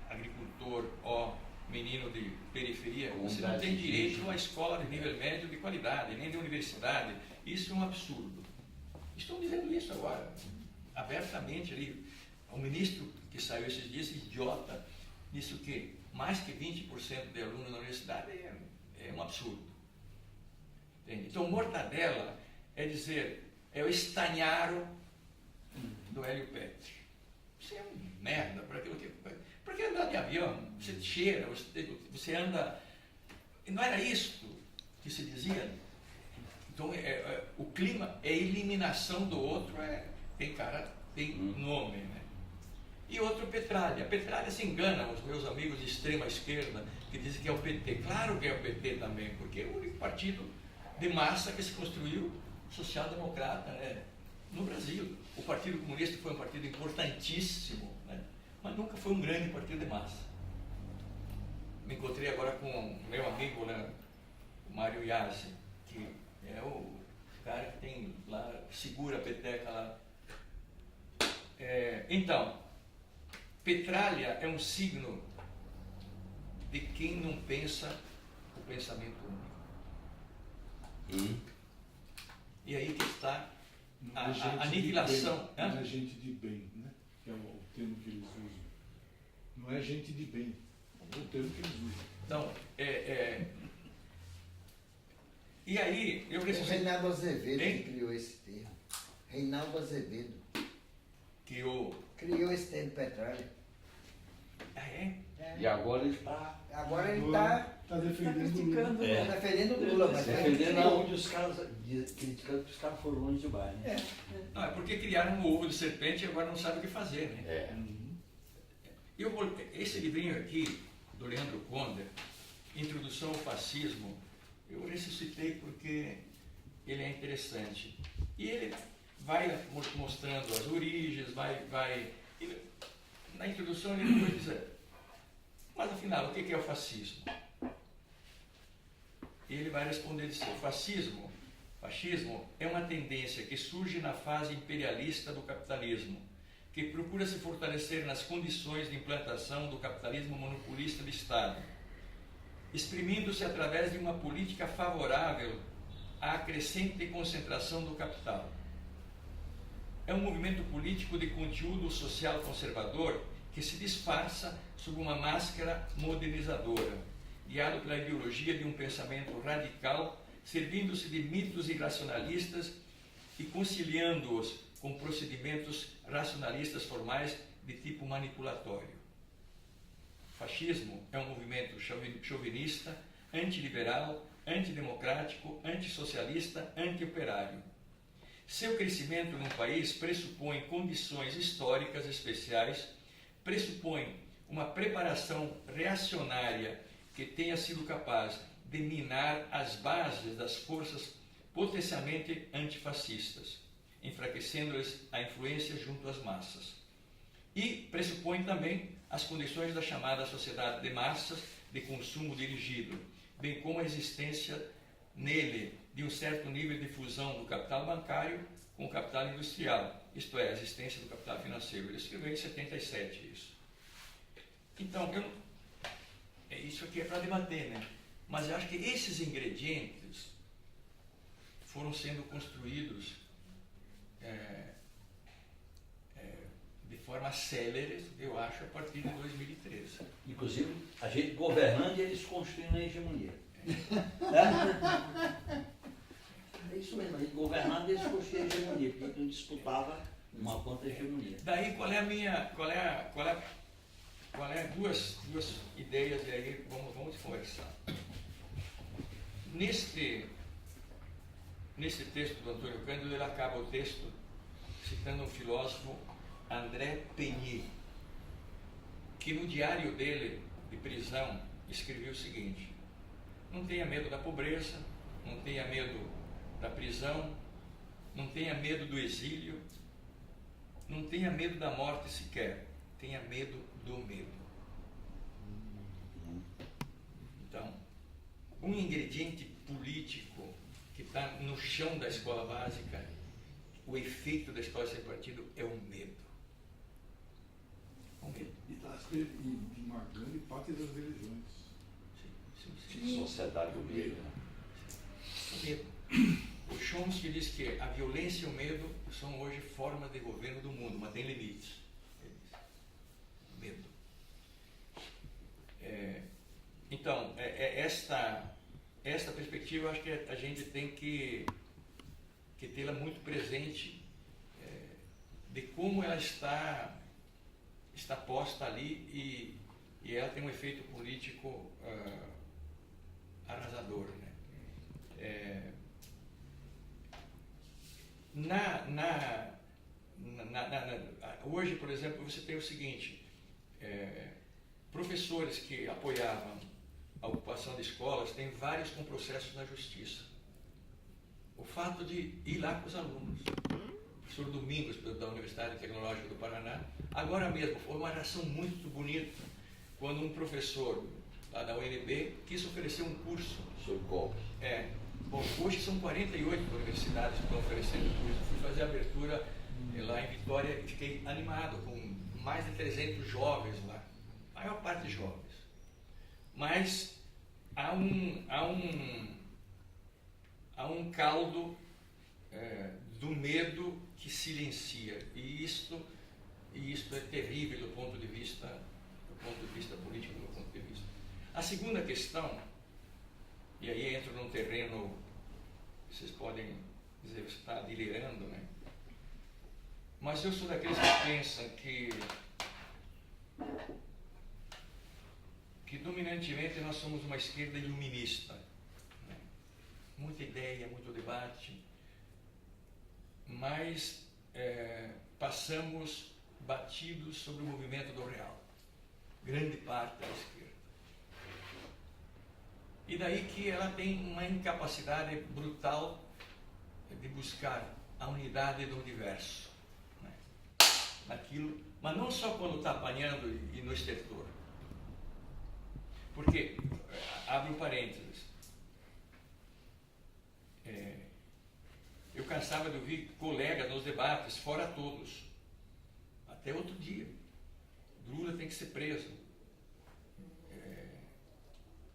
A: agricultor, ó, menino de periferia, você não tem direito a escola de nível médio de qualidade, nem de universidade. Isso é um absurdo. Estão dizendo isso agora, abertamente ali. O ministro que saiu esses dias, idiota, disse que mais que 20% de alunos na universidade é um absurdo. Entende? Então, mortadela é dizer, é o Stagnaro do Hélio Petri. Isso é um merda, porque andar de avião, você cheira, você anda. Não era isso que se dizia? Então, o clima é eliminação do outro, tem nome, né? E outro, petralha. Petralha se engana os meus amigos de extrema esquerda que dizem que é o PT. Claro que é o PT também, porque é o único partido de massa que se construiu social-democrata, né, no Brasil. O Partido Comunista foi um partido importantíssimo, né, mas nunca foi um grande partido de massa. Me encontrei agora com o meu amigo, né, o Mário Iazzi, que é o cara que tem lá, segura a peteca lá. Então, petralha é um signo de quem não pensa o pensamento único. E aí que está a aniquilação.
C: Não é gente de bem, né? Que é o termo que eles usam. Não é gente de bem, é o termo que eles usam.
A: Então, e aí, eu preciso.
D: O Reinaldo Azevedo que criou esse termo. Reinaldo Azevedo. Criou esse termo petróleo.
A: Ah, é?
B: E agora ele está.
D: Agora ele está
C: defendendo
E: criticando.
D: defendendo o Lula. Mas
B: defendendo aonde os caras. Criticando que os caras foram longe demais, né?
A: Não, é porque criaram um ovo de serpente e agora não sabem o que fazer, né? Esse livrinho aqui, do Leandro Conder, Introdução ao Fascismo, eu ressuscitei porque ele é interessante. E ele vai mostrando as origens, e na introdução ele depois diz, mas afinal, o que é o fascismo? E ele vai responder assim, o fascismo é uma tendência que surge na fase imperialista do capitalismo, que procura se fortalecer nas condições de implantação do capitalismo monopolista de Estado, exprimindo-se através de uma política favorável à crescente concentração do capital. É um movimento político de conteúdo social conservador que se disfarça sob uma máscara modernizadora, guiado pela ideologia de um pensamento radical servindo-se de mitos irracionalistas e conciliando-os com procedimentos racionalistas formais de tipo manipulatório. O fascismo é um movimento chauvinista, antiliberal, antidemocrático, antissocialista, antioperário. Seu crescimento num país pressupõe condições históricas especiais, pressupõe uma preparação reacionária que tenha sido capaz de minar as bases das forças potencialmente antifascistas, enfraquecendo-lhes a influência junto às massas. E pressupõe também as condições da chamada sociedade de massas de consumo dirigido, bem como a existência nele de um certo nível de fusão do capital bancário com o capital industrial, isto é, a existência do capital financeiro. Ele escreveu em 77 isso. Então, isso aqui é para debater, né? Mas eu acho que esses ingredientes foram sendo construídos de forma célere, eu acho, a partir de 2013.
B: Inclusive, a gente governando e eles construindo a hegemonia. É isso mesmo, a gente governando e eles construindo a hegemonia, porque a gente não disputava uma contra a hegemonia.
A: Daí qual é duas ideias, e aí vamos conversar. Neste texto do Antônio Cândido, ele acaba o texto citando um filósofo, André Peigny, que no diário dele de prisão escreveu o seguinte: não tenha medo da pobreza, não tenha medo da prisão, não tenha medo do exílio, não tenha medo da morte sequer, tenha medo do medo. Então, um ingrediente político que está no chão da escola básica, o efeito da escola sem partido é o medo. O medo.
C: E está de uma grande parte das religiões.
B: Sociedade do medo.
A: O medo. O Chomsky diz que a violência e o medo são hoje formas de governo do mundo, mas tem limites. Medo. Então, esta perspectiva, eu acho que a gente tem que tê-la muito presente, de como ela está posta ali e ela tem um efeito político arrasador, né? Hoje, por exemplo, você tem o seguinte: professores que apoiavam a ocupação de escolas têm vários com processos na justiça. O fato de ir lá com os alunos. O professor Domingos, da Universidade Tecnológica do Paraná, agora mesmo, foi uma reação muito bonita quando um professor lá da UNB quis oferecer um curso
B: Sobre golpe.
A: Bom, hoje são 48 universidades que estão oferecendo curso. Fui fazer a abertura lá em Vitória e fiquei animado, com mais de 300 jovens lá, a maior parte jovens. Mas há um caldo do medo que silencia, e isto é terrível do ponto de vista político, do meu ponto de vista. A segunda questão, e aí entro num terreno, vocês podem dizer que você está delirando, né? Mas eu sou daqueles que pensam que dominantemente nós somos uma esquerda iluminista, né? Muita ideia, muito debate, mas passamos batidos sobre o movimento do real, grande parte da esquerda. E daí que ela tem uma incapacidade brutal de buscar a unidade do universo, né? Naquilo, mas não só quando está apanhando e no estertor. Porque, abre um parênteses, eu cansava de ouvir colegas nos debates, fora todos, até outro dia, Lula tem que ser preso.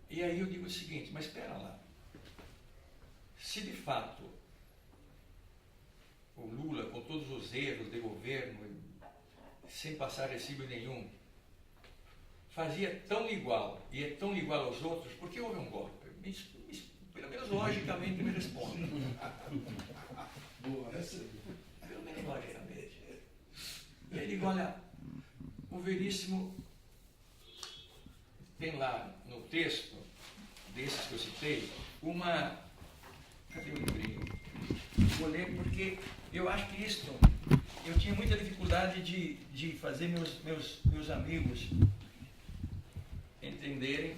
A: E aí eu digo o seguinte: mas espera lá, se de fato o Lula, com todos os erros de governo, sem passar recibo nenhum, fazia tão igual, e é tão igual aos outros, por que houve um golpe? pelo menos logicamente me responda.
C: Boa, essa
A: Pelo menos logicamente. E ele digo, olha, o Veríssimo tem lá no texto, desses que eu citei, uma... Cadê o livrinho? Vou ler porque eu acho que isto... Eu tinha muita dificuldade de fazer meus amigos entenderem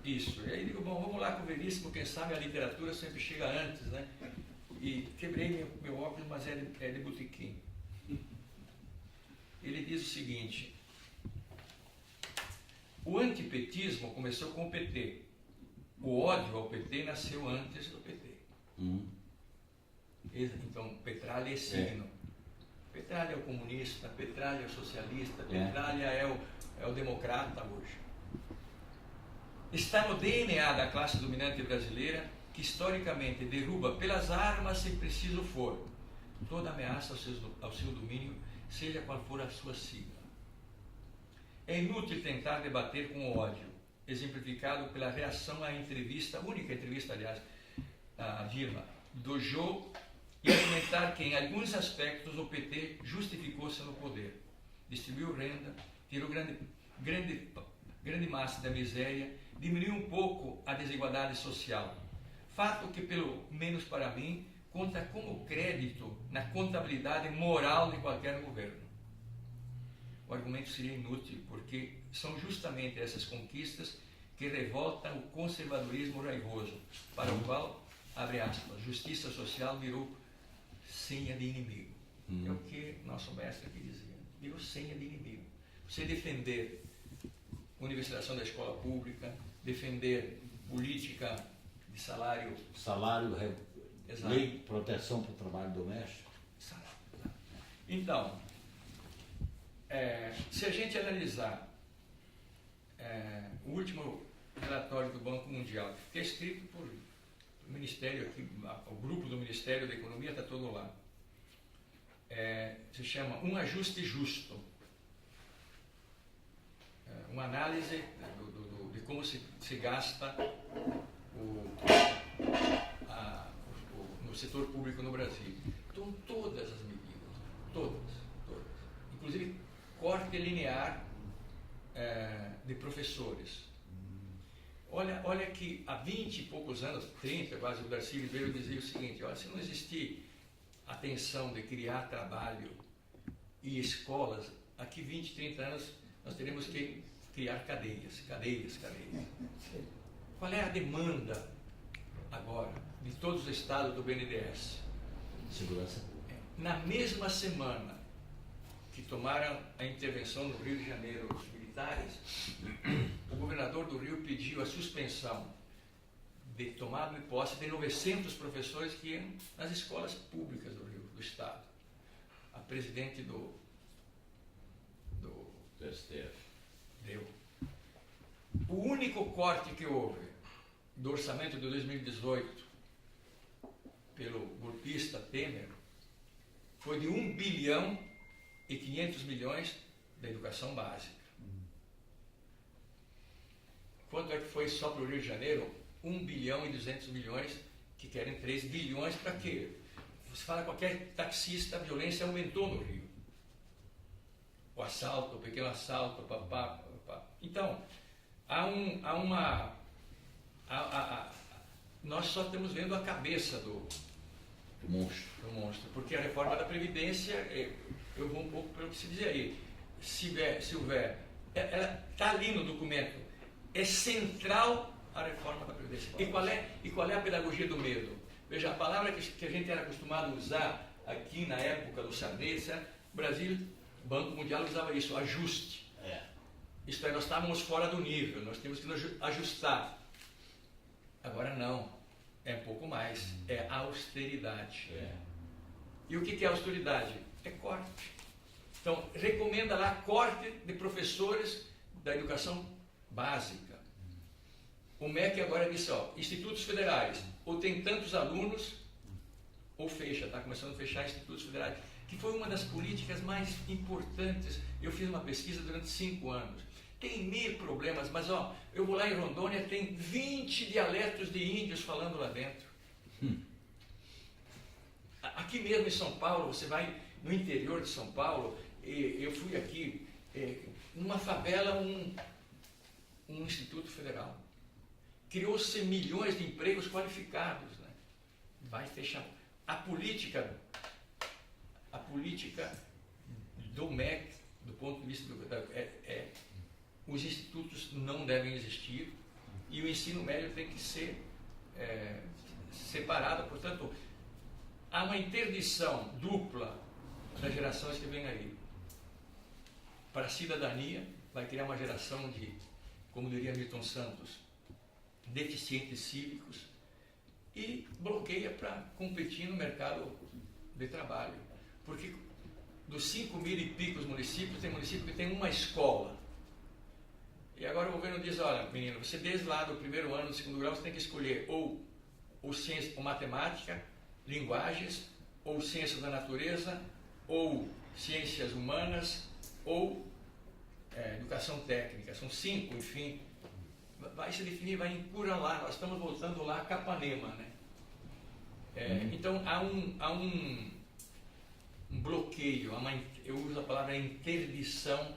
A: isso. E aí digo, bom, vamos lá com o Veríssimo, quem sabe a literatura sempre chega antes, né? E quebrei meu óculos, mas é de botequim. Ele diz o seguinte: o antipetismo começou com o PT. O ódio ao PT nasceu antes do PT. Então, Petralha é signo. Petralha é o comunista, Petralha é o socialista, Petralha é o democrata hoje. Está no DNA da classe dominante brasileira, que historicamente derruba pelas armas se preciso for toda ameaça ao seu domínio, seja qual for a sua sigla. É inútil tentar debater com o ódio, exemplificado pela reação à entrevista, única entrevista, aliás, a Dilma, do Jô, e argumentar que, em alguns aspectos, o PT justificou-se no poder. Distribuiu renda, tirou grande massa da miséria, diminuiu um pouco a desigualdade social. Fato que, pelo menos para mim, conta como crédito na contabilidade moral de qualquer governo. O argumento seria inútil, porque são justamente essas conquistas que revoltam o conservadorismo raivoso, para o qual, abre aspas, justiça social virou senha de inimigo. É o que nosso mestre aqui dizia. Virou senha de inimigo. Você defender universalização da escola pública, defender política de salário...
B: Lei de proteção para o trabalho doméstico.
A: Então, se a gente analisar o último relatório do Banco Mundial, que é escrito por o Ministério aqui, o grupo do Ministério da Economia está todo lá, se chama Um Ajuste Justo. Uma análise de como se gasta no setor público no Brasil. Então, todas as medidas, todas, inclusive corte linear de professores. Olha que há 20 e poucos anos, 30 quase, o Darcy Ribeiro dizia o seguinte: olha, se não existir a tensão de criar trabalho e escolas, aqui 20, 30 anos nós teremos que criar cadeias. Qual é a demanda agora de todos os estados do BNDES?
B: Segurança pública.
A: Na mesma semana que tomaram a intervenção no Rio de Janeiro os militares, o governador do Rio pediu a suspensão de tomada de posse de 900 professores que iam nas escolas públicas do Rio, do Estado. A presidente do
B: STF
A: deu. O único corte que houve do orçamento de 2018 pelo golpista Temer foi de 1 bilhão e 500 milhões da educação básica. Quanto é que foi só para o Rio de Janeiro? 1 bilhão e 200 milhões, que querem 3 bilhões para quê? Você fala qualquer taxista, a violência aumentou no Rio. O assalto, o pequeno assalto, papá. Então, nós só estamos vendo a cabeça do monstro, porque a reforma da Previdência, eu vou um pouco pelo que se diz aí, se houver, ela está ali no documento, é central a reforma da Previdência. E qual é a pedagogia do medo? Veja, a palavra que a gente era acostumado a usar aqui na época do Sarney, o Brasil, o Banco Mundial usava isso, ajuste. Isto é, nós estávamos fora do nível, nós temos que nos ajustar. Agora não, é um pouco mais, é austeridade. E o que é austeridade? É corte. Então, recomenda lá corte de professores da educação básica. O MEC agora disse, institutos federais, ou tem tantos alunos, ou fecha, está começando a fechar institutos federais, que foi uma das políticas mais importantes. Eu fiz uma pesquisa durante 5 anos. tem 1000 problemas, mas ó, eu vou lá em Rondônia, tem 20 dialetos de índios falando lá dentro. Aqui mesmo em São Paulo, você vai no interior de São Paulo, eu fui aqui, numa favela, um instituto federal. Criou-se milhões de empregos qualificados, né? Vai fechar. A política do MEC, do ponto de vista os institutos não devem existir e o ensino médio tem que ser separado. Portanto, há uma interdição dupla das gerações que vêm aí. Para a cidadania, vai criar uma geração de, como diria Milton Santos, deficientes cívicos, e bloqueia para competir no mercado de trabalho. Porque dos 5.000 e picos municípios, tem município que tem uma escola. E agora o governo diz, olha, menino, você desde lá do primeiro ano, do segundo grau, você tem que escolher ou ciência, ou matemática, linguagens, ou ciências da natureza, ou ciências humanas, ou educação técnica. São 5, enfim. Vai se definir, vai encurralar. Nós estamos voltando lá a Capanema, né? Então há um bloqueio, eu uso a palavra interdição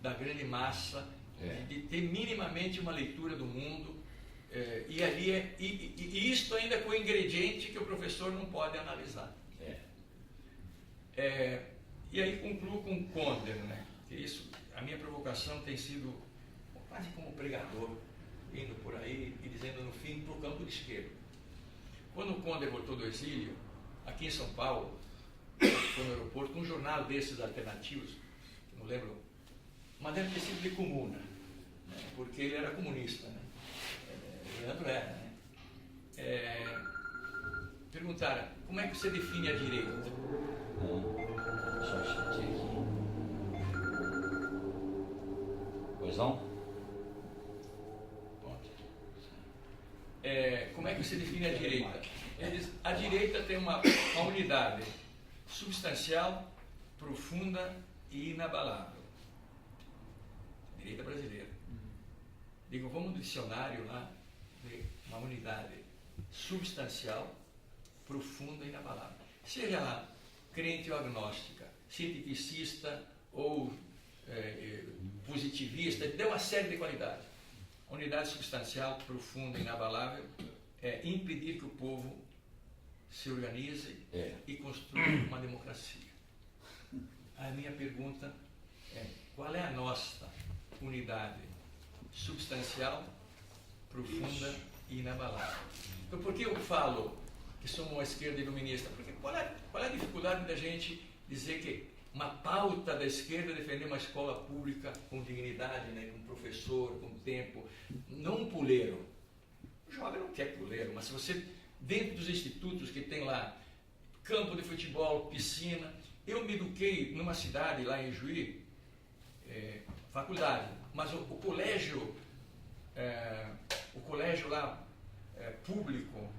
A: da grande massa de ter minimamente uma leitura do mundo, e isto ainda com o ingrediente que o professor não pode analisar. E aí concluo com Konder, né? Que isso, a minha provocação tem sido quase como pregador, indo por aí e dizendo no fim para o campo de esquerda. Quando o Konder voltou do exílio, aqui em São Paulo, foi no aeroporto, um jornal desses alternativos, não lembro, mas deve ter sido de Comuna, né? Porque ele era comunista, né? Leandro era, né? Perguntaram, como é que você define a direita?
B: Só achei aqui. Pois não?
A: Como é que você define a direita? A direita tem uma unidade substancial, profunda e inabalável. Direita brasileira. Digo, vamos no dicionário lá, ver uma unidade substancial, profunda e inabalável. Seja lá crente ou agnóstica, cientificista ou positivista, deu uma série de qualidades. A unidade substancial, profunda e inabalável é impedir que o povo se organize e construa uma democracia. A minha pergunta é, qual é a nossa unidade substancial, profunda e inabalável? Então, por que eu falo que somos uma esquerda iluminista? Porque qual é a dificuldade da gente dizer que uma pauta da esquerda é defender uma escola pública com dignidade, né, com professor, com tempo, não um puleiro. O jovem não quer puleiro, mas se você, dentro dos institutos que tem lá, campo de futebol, piscina, eu me eduquei numa cidade lá em Juí, faculdade, mas o colégio lá público,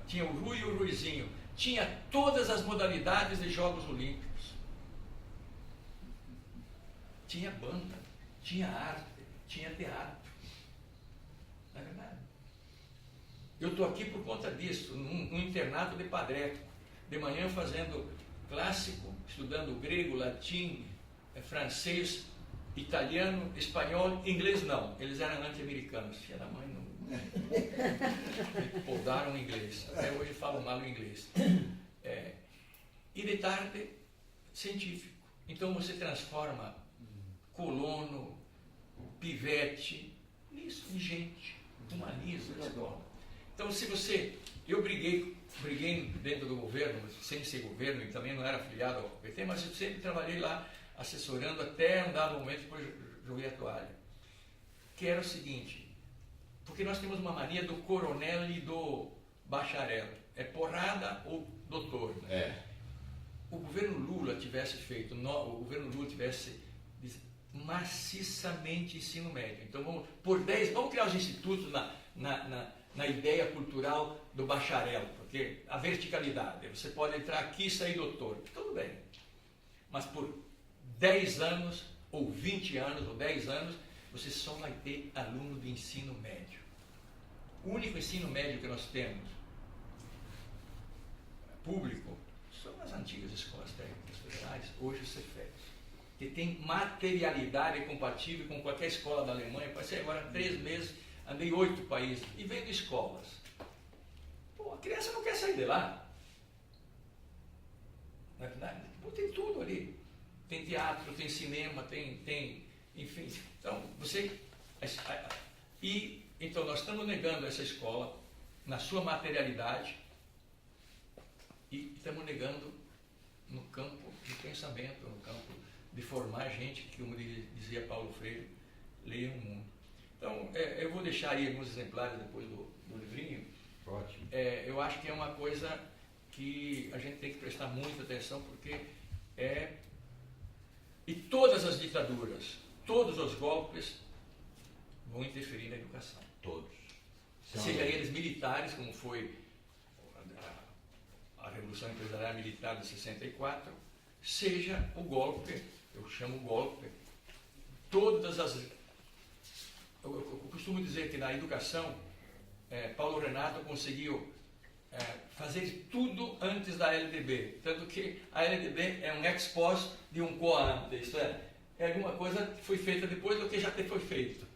A: tinha o Rui e o Ruizinho, tinha todas as modalidades de Jogos Olímpicos. Tinha banda, tinha arte, tinha teatro. Não é verdade? Eu estou aqui por conta disso, num internato de Padre. De manhã fazendo clássico, estudando grego, latim, francês, italiano, espanhol, inglês não. Eles eram anti-americanos. Filha da mãe, não. Podaram o inglês. Até hoje falam mal o inglês. E de tarde, científico. Então você transforma colono, pivete, nisso, em gente, humaniza a escola. Então, se você... Eu briguei dentro do governo, sem ser governo, e também não era afiliado ao PT, mas eu sempre trabalhei lá, assessorando até um dado momento, depois joguei a toalha. Que era o seguinte, porque nós temos uma mania do coronel e do bacharel. É porrada ou doutor. Né? O governo Lula tivesse feito, o governo Lula tivesse maciçamente ensino médio. Então vamos criar os institutos na ideia cultural do bacharel, porque a verticalidade, você pode entrar aqui e sair doutor, tudo bem, mas por 10 anos ou 20 anos, ou 10 anos, você só vai ter aluno de ensino médio. O único ensino médio que nós temos, público, são as antigas escolas técnicas federais, hoje o Cefet, que tem materialidade compatível com qualquer escola da Alemanha. Passei agora 3 meses, andei 8 países, e vendo escolas. Pô, a criança não quer sair de lá. Não é verdade? Pô, tem tudo ali. Tem teatro, tem cinema, tem enfim. Então, então nós estamos negando essa escola na sua materialidade e estamos negando no campo de pensamento, no campo de formar gente, que, como dizia Paulo Freire, leia o mundo. Então, eu vou deixar aí alguns exemplares depois do livrinho.
B: Ótimo.
A: Eu acho que é uma coisa que a gente tem que prestar muita atenção, porque e todas as ditaduras, todos os golpes vão interferir na educação.
B: Todos.
A: Seja eles militares, como foi a Revolução Empresarial Militar de 64, seja o golpe, eu chamo golpe, eu costumo dizer que na educação, Paulo Renato conseguiu fazer tudo antes da LDB, tanto que a LDB é um ex post de um co-ante, isto é alguma coisa que foi feita depois do que já foi feito.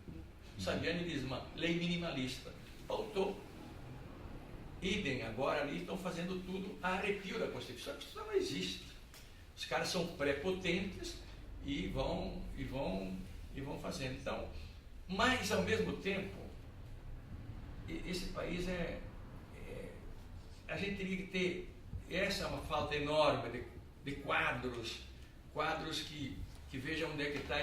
A: Saviani diz uma lei minimalista, faltou. Idem, agora ali estão fazendo tudo a arrepio da Constituição. A Constituição não existe. Os caras são prepotentes e vão fazendo. Então, mas ao mesmo tempo, esse país a gente teria que ter, essa é uma falta enorme de quadros que vejam onde é que está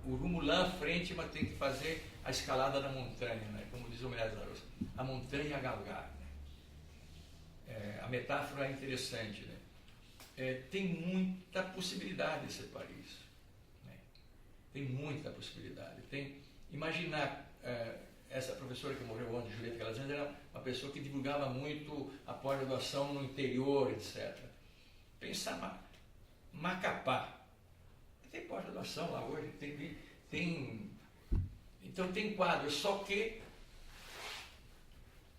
A: o rumo lá à frente, mas tem que fazer a escalada da montanha, né? Como diz o Milés da Rosa, a montanha a galgar. Né? A metáfora é interessante. Né? Tem muita possibilidade esse país. Né? Tem muita possibilidade. Imaginar, essa professora que morreu ontem, Julieta Calazans, era uma pessoa que divulgava muito a pós-graduação no interior, etc. Pensar Macapá. Tem pós-graduação lá hoje, então tem quadros, só que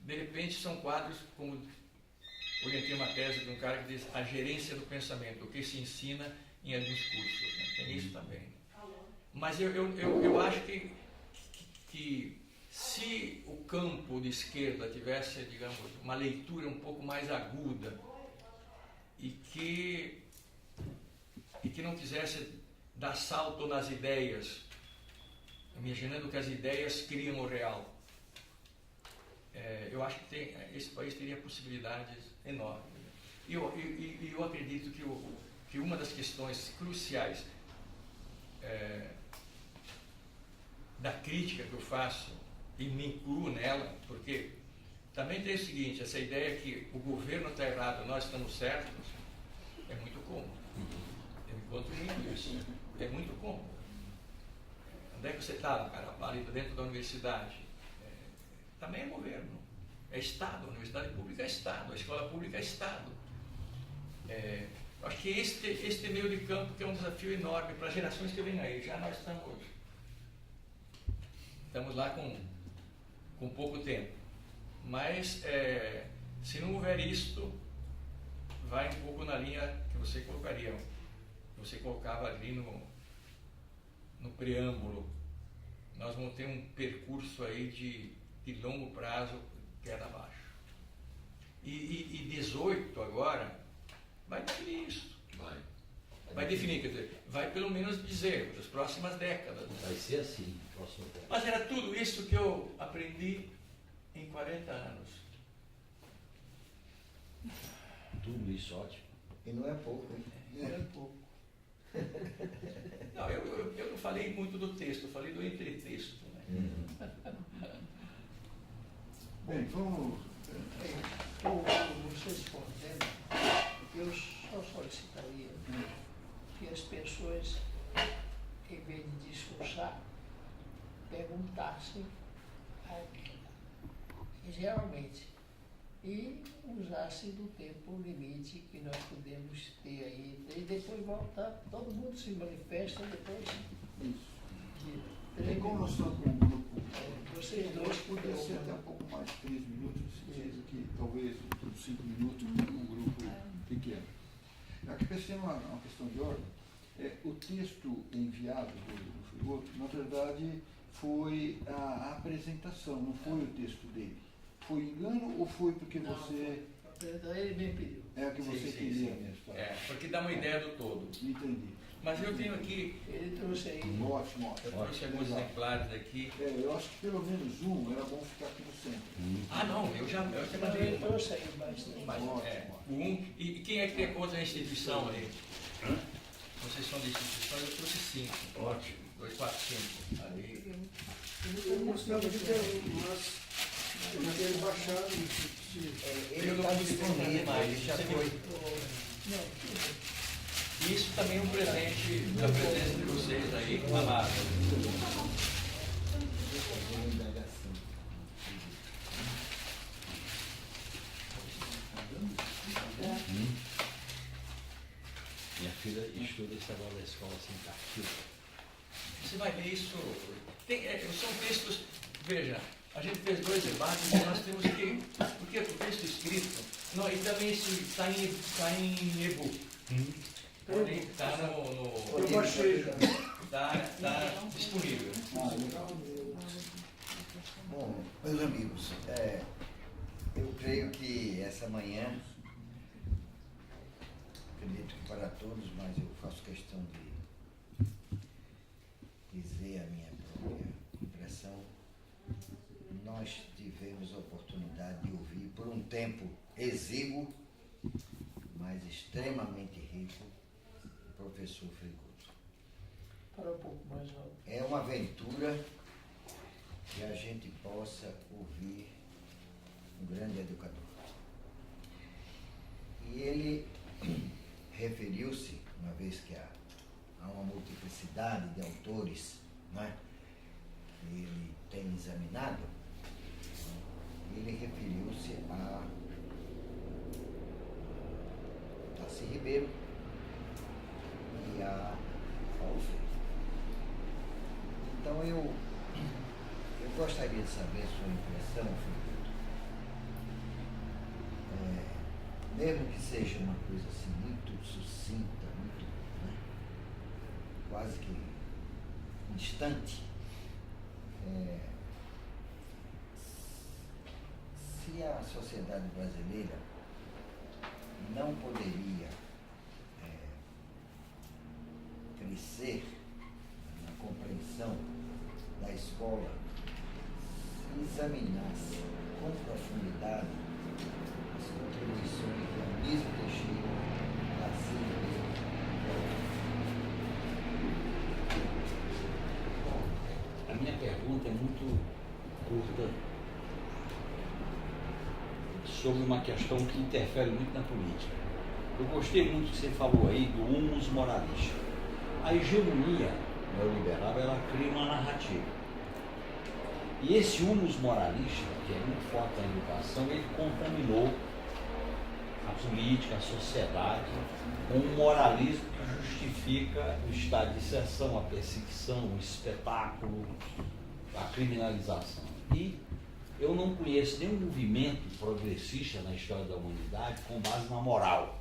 A: de repente são quadros, como orientei uma tese de um cara que diz a gerência do pensamento, o que se ensina em alguns cursos, né? Tem isso também. Mas eu acho que se o campo de esquerda tivesse, digamos, uma leitura um pouco mais aguda e que não quisesse dar salto nas ideias, imaginando que as ideias criam o real, eu acho que esse país teria possibilidades enormes. E eu acredito que uma das questões cruciais da crítica que eu faço, e me incluo nela, porque também tem o seguinte, essa ideia que o governo está errado, nós estamos certos, é muito cômodo. Eu encontro muito isso. É muito cômodo. Onde é que você está, cara? Ali dentro da universidade. Também é governo. É Estado. A universidade pública é Estado. A escola pública é Estado. Acho que este meio de campo que é um desafio enorme para as gerações que vêm aí. Já nós estamos lá com pouco tempo. Mas, se não houver isto, vai um pouco na linha que você colocava ali no preâmbulo. Nós vamos ter um percurso aí de longo prazo, queda abaixo. E 18 agora vai definir isso. Vai definir, quer dizer, vai pelo menos dizer, das próximas décadas.
B: Vai ser assim, próximo tempo.
A: Mas era tudo isso que eu aprendi em 40 anos.
B: Tudo isso ótimo.
D: E não é pouco, hein?
E: Não é pouco.
A: Não, eu não falei muito do texto, eu falei do entretexto. Né?
C: Bem, vamos.
E: Você respondendo, eu só solicitaria que as pessoas, em vez de discursar, perguntassem, geralmente, e usasse do tempo limite que nós podemos ter aí. E depois voltar, todo mundo se manifesta depois
C: Isso.
E: de
C: E
E: 3
C: como nós
E: minutos.
C: estamos com um grupo,
E: Vocês
C: eu
E: dois
C: acho que poderia ser até um pouco mais de 3 minutos, no sentido que talvez uns 5 minutos um grupo pequeno. Aqui tem uma questão de ordem. O texto enviado do Frigoto, na verdade, foi a apresentação, não foi o texto dele. Foi engano ou foi porque
E: Não,
C: você
E: ele me pediu.
C: é o que você
A: Sim,
C: queria
A: sim.
C: mesmo? Tá?
A: Porque dá uma ideia do todo.
C: Entendi.
A: Mas eu tenho aqui,
E: Ele trouxe aí.
C: Ótimo, ótimo.
A: eu trouxe alguns
C: Legal.
A: exemplares aqui.
C: Eu acho que pelo menos um era bom ficar aqui no centro.
A: Ah, não, eu já
E: Não,
A: mandei
E: ele
A: uma.
E: trouxe aí bastante.
A: Mas, e quem é que tem conta da instituição ali? Vocês são da instituição, eu trouxe 5.
B: Ótimo.
A: 2, 4, 5. Ali.
F: Eu mostrava que mas eu já tenho baixado.
D: Ele
A: Eu não
D: está
A: consigo fazer
D: disponível,
A: mais.
D: ele já
A: Você
D: foi.
E: Não,
A: E isso também é um presente da presença de vocês aí, amado.
B: Minha filha estuda esse agora da escola sem cartilha.
A: Você vai ver isso. São textos. Veja, a gente fez 2 debates e nós temos que. Porque o texto escrito. Não, e também está em e-book. Está no.
F: Eu baixei já.
A: Está disponível.
D: Bom, meus amigos, eu creio que essa manhã, acredito que para todos, mas eu faço questão de dizer a minha própria impressão, nós tivemos a oportunidade de ouvir por um tempo exíguo, mas extremamente rico, o professor Frigoto.
E: para um pouco mais alto.
D: É uma aventura que a gente possa ouvir um grande educador. E ele referiu-se, uma vez que há uma multiplicidade de autores, né, que ele tem examinado, ele referiu-se a Darcy Ribeiro e a Paulo Freire. Então eu gostaria de saber a sua impressão, Filipe. Mesmo que seja uma coisa assim muito sucinta, muito, né, quase que instante, se a sociedade brasileira não poderia crescer na compreensão da escola, se examinasse com profundidade as contribuições de Anísio Teixeira, Darcy Ribeiro.
B: A minha pergunta é muito curta sobre uma questão que interfere muito na política. Eu gostei muito que você falou aí do humus moralista. A hegemonia neoliberal, ela cria uma narrativa. E esse humus moralista, que é muito forte na educação, ele contaminou a política, a sociedade, com um moralismo que justifica o estado de exceção, a perseguição, o espetáculo, a criminalização. E eu não conheço nenhum movimento progressista na história da humanidade com base na moral.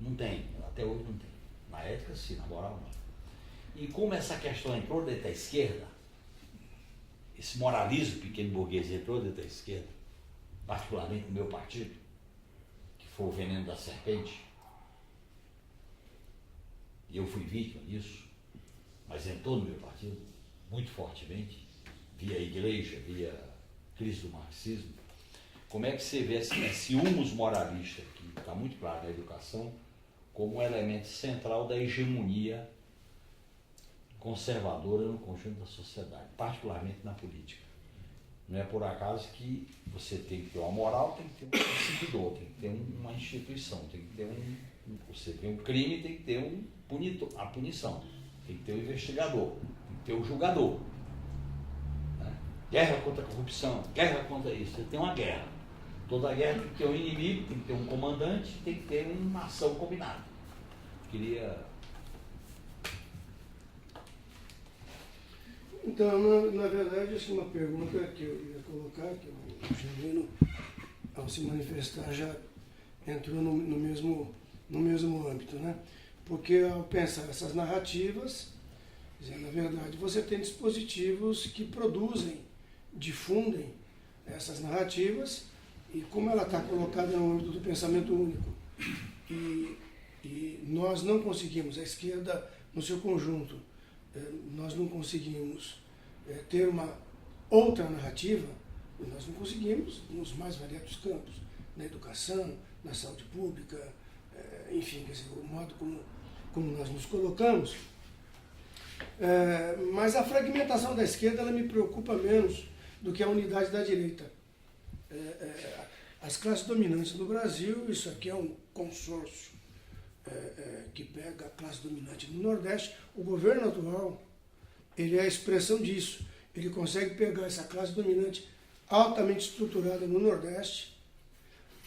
B: Não tem, até hoje não tem. Na ética sim, na moral não. E como essa questão entrou dentro da esquerda, esse moralismo pequeno burguês entrou dentro da esquerda, particularmente no meu partido, que foi o veneno da serpente, e eu fui vítima disso, mas entrou no meu partido muito fortemente, via igreja, via crise do marxismo. Como é que você vê esse humus moralista, que está muito claro na educação, como um elemento central da hegemonia conservadora no conjunto da sociedade, particularmente na política. Não é por acaso que você tem que ter uma moral, tem que ter um perseguidor, tem que ter uma instituição, tem que ter você tem um crime, tem que ter a punição, tem que ter um investigador, tem que ter um julgador. Né? Guerra contra a corrupção, guerra contra isso, você tem uma guerra. Toda guerra tem que ter um inimigo, tem que ter um comandante, tem que ter uma ação combinada. Queria...
F: Então, na verdade, essa é uma pergunta que eu ia colocar, que o Genuíno, ao se manifestar, já entrou no mesmo âmbito, né? Porque ao pensar essas narrativas, na verdade, você tem dispositivos que produzem, difundem essas narrativas, e como ela está colocada no âmbito do pensamento único, e nós não conseguimos, a esquerda no seu conjunto, nós não conseguimos ter uma outra narrativa, nós não conseguimos nos mais variados campos, na educação, na saúde pública, enfim, quer dizer, o modo como nós nos colocamos. Mas a fragmentação da esquerda ela me preocupa menos do que a unidade da direita. As classes dominantes no Brasil, isso aqui é um consórcio que pega a classe dominante no Nordeste. O governo atual, ele é a expressão disso. Ele consegue pegar essa classe dominante altamente estruturada no Nordeste,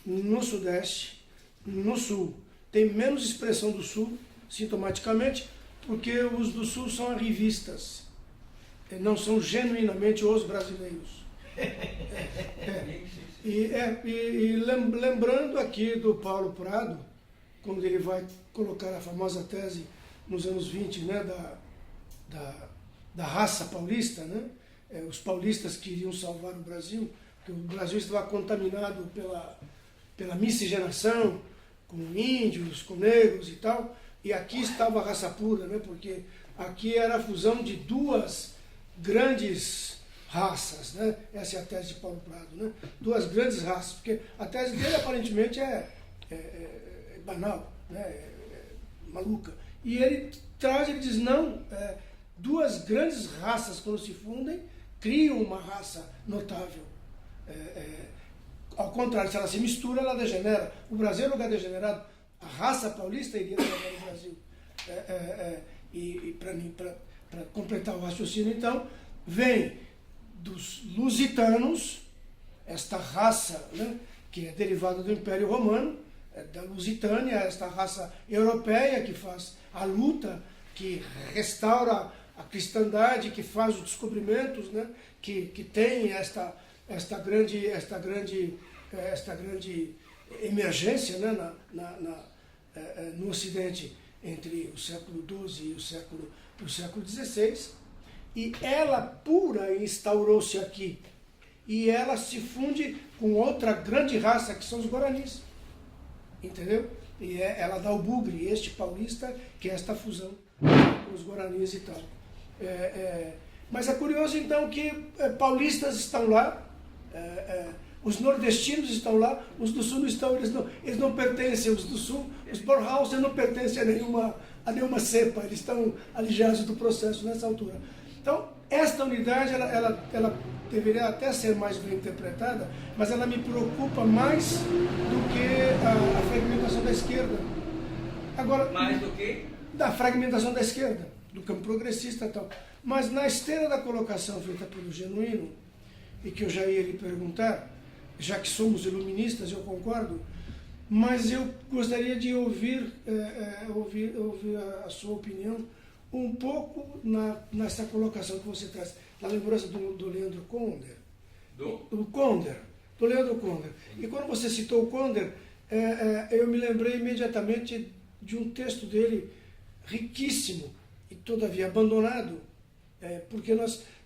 F: no Sudeste, no Sul. Tem menos expressão do Sul, sintomaticamente, porque os do Sul são arrivistas, não são genuinamente os brasileiros. Lembrando aqui do Paulo Prado, quando ele vai colocar a famosa tese nos anos 20, né, da raça paulista, né? Os paulistas queriam salvar o Brasil, porque o Brasil estava contaminado pela miscigenação, com índios, com negros e tal, e aqui estava a raça pura, né? Porque aqui era a fusão de duas grandes raças, né? Essa é a tese de Paulo Prado, né? Duas grandes raças, porque a tese dele aparentemente é banal, né? Maluca. E ele diz, não, duas grandes raças quando se fundem, criam uma raça notável. Ao contrário, se ela se mistura, ela degenera. O Brasil é um lugar degenerado. A raça paulista iria degenerar o Brasil. E para completar o raciocínio, então, vem dos lusitanos, esta raça, né, que é derivada do Império Romano, da Lusitânia, esta raça europeia que faz a luta, que restaura a cristandade, que faz os descobrimentos, né, que tem esta grande emergência, né, no Ocidente entre o século XII e o século XVI, e ela pura instaurou-se aqui, e ela se funde com outra grande raça, que são os guaranis, entendeu? E ela dá o bugre, este paulista, que é esta fusão com os guaranis e tal. Mas é curioso, então, que paulistas estão lá, os nordestinos estão lá, os do sul não estão, eles não pertencem, os do sul, os Borhausen não pertencem a nenhuma cepa, eles estão alijados do processo nessa altura. Então, esta unidade, ela deveria até ser mais bem interpretada, mas ela me preocupa mais do que a fragmentação da esquerda. Agora,
A: Mais do que?
F: Da fragmentação da esquerda, do campo progressista e tal. Mas na esteira da colocação feita pelo Genuíno, e que eu já ia lhe perguntar, já que somos iluministas, eu concordo, mas eu gostaria de ouvir a sua opinião um pouco nessa colocação que você traz, na lembrança do Leandro Conder. Do Leandro Conder. E quando você citou o Conder, eu me lembrei imediatamente de um texto dele riquíssimo e todavia abandonado, porque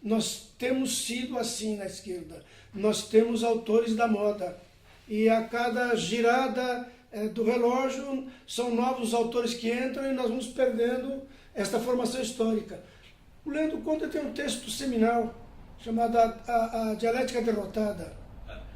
F: nós temos sido assim na esquerda. Nós temos autores da moda e a cada girada do relógio são novos autores que entram e nós vamos perdendo esta formação histórica. O Leandro Conder tem um texto seminal chamado A Dialética Derrotada.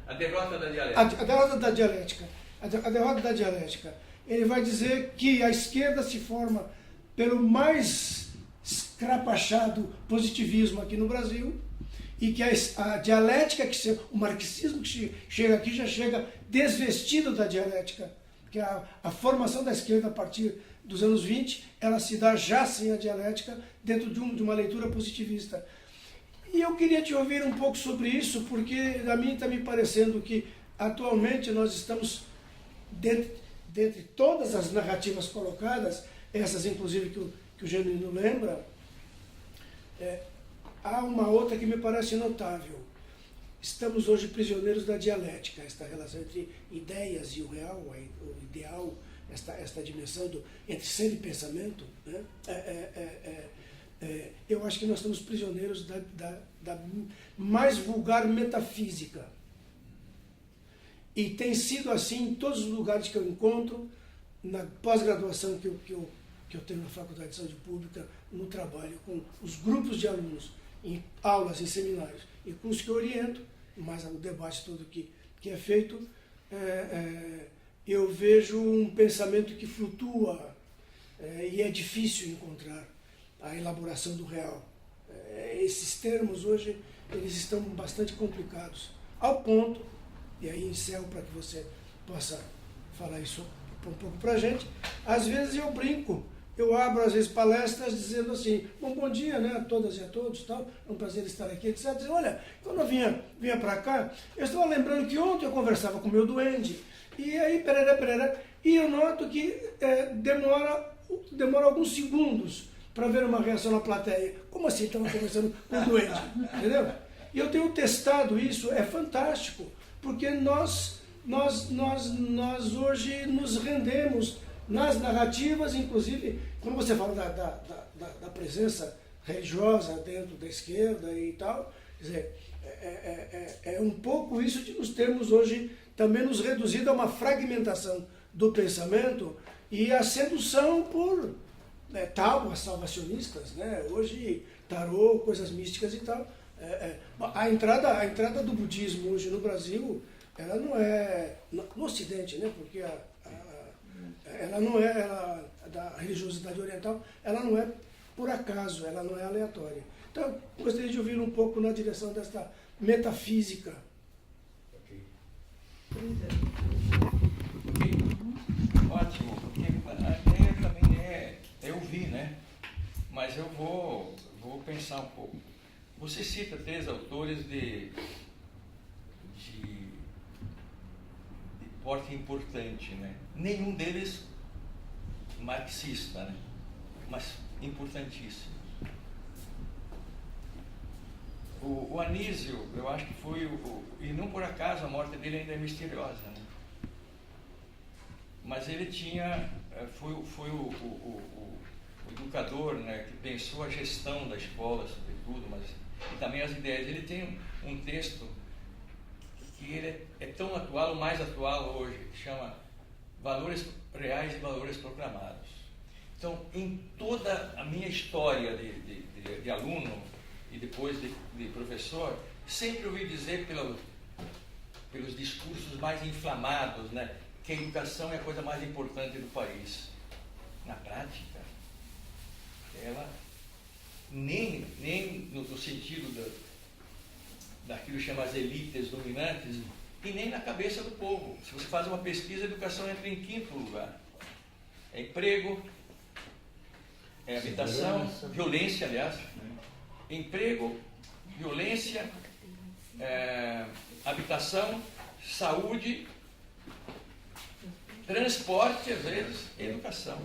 A: A derrota da dialética.
F: A derrota da dialética. A derrota da dialética. Ele vai dizer que a esquerda se forma pelo mais escrapachado positivismo aqui no Brasil e que a dialética, o marxismo que chega aqui já chega desvestido da dialética, porque a formação da esquerda a partir dos anos 20, ela se dá já sem a dialética dentro de uma leitura positivista. E eu queria te ouvir um pouco sobre isso, porque a mim está me parecendo que atualmente nós estamos, dentre todas as narrativas colocadas, essas inclusive que o Genuíno lembra, há uma outra que me parece notável. Estamos hoje prisioneiros da dialética, esta relação entre ideias e o real, o ideal, esta dimensão entre ser e pensamento, né? Eu acho que nós estamos prisioneiros da mais vulgar metafísica. E tem sido assim em todos os lugares que eu encontro, na pós-graduação que eu tenho na Faculdade de Saúde Pública, no trabalho com os grupos de alunos, em aulas, em seminários, e com os que eu oriento, mais o debate todo que é feito, eu vejo um pensamento que flutua e é difícil encontrar a elaboração do real. Esses termos hoje, eles estão bastante complicados, ao ponto, e aí encerro para que você possa falar isso um pouco para a gente, às vezes eu brinco, eu abro às vezes palestras dizendo assim, bom dia, né, a todas e a todos, tal, é um prazer estar aqui, etc. Dizendo, olha, quando eu vinha para cá, eu estava lembrando que ontem eu conversava com o meu duende, e aí, pereré, e eu noto que demora alguns segundos para ver uma reação na plateia. Como assim estava conversando com o duende? Entendeu? E eu tenho testado isso, é fantástico, porque nós hoje nos rendemos nas narrativas, inclusive, quando você fala da presença religiosa dentro da esquerda e tal, quer dizer, é um pouco isso de nos termos hoje também nos reduzido a uma fragmentação do pensamento e a sedução por tábuas salvacionistas, né? Hoje tarô, coisas místicas e tal. A entrada do budismo hoje no Brasil, ela não é no Ocidente, né? Porque ela não é da religiosidade oriental, ela não é por acaso, ela não é aleatória. Então, eu gostaria de ouvir um pouco na direção desta metafísica.
A: Ok. Ótimo, porque a ideia também é ouvir, né? Mas eu vou pensar um pouco. Você cita 3 autores de porte importante, né? Nenhum deles marxista, né? Mas importantíssimo. O Anísio, eu acho que foi e não por acaso a morte dele ainda é misteriosa, né? Mas ele foi o educador, né, que pensou a gestão da escola, sobretudo, mas e também as ideias. Ele tem um texto que ele é tão atual, o mais atual hoje, que chama Valores Reais e Valores Proclamados. Então, em toda a minha história de aluno e depois de professor, sempre ouvi dizer pelos discursos mais inflamados, né, que a educação é a coisa mais importante do país. Na prática, ela nem no sentido daquilo que chama as elites dominantes, e nem na cabeça do povo. Se você faz uma pesquisa, a educação entra em 5º lugar. É emprego, é habitação, violência, aliás. Emprego, violência, habitação, saúde, transporte, às vezes, e educação.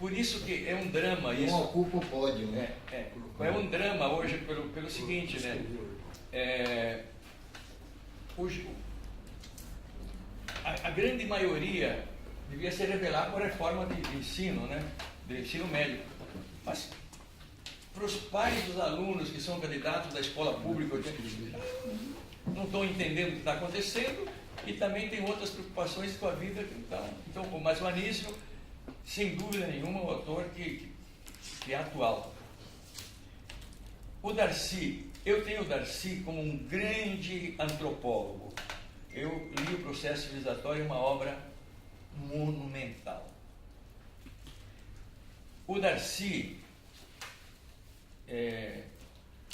A: Por isso que é um drama isso.
D: Não ocupa o pódio, né?
A: É um drama hoje pelo seguinte, né? Hoje, a grande maioria devia ser revelada por reforma de ensino, né? De ensino médio. Mas para os pais dos alunos que são candidatos da escola pública, não estão entendendo o que está acontecendo e também tem outras preocupações com a vida. Então, mas o Anísio, sem dúvida nenhuma, é um autor que é atual. O Darcy, eu tenho o Darcy como um grande antropólogo. Eu li O Processo Civilizatório, uma obra monumental. O Darcy,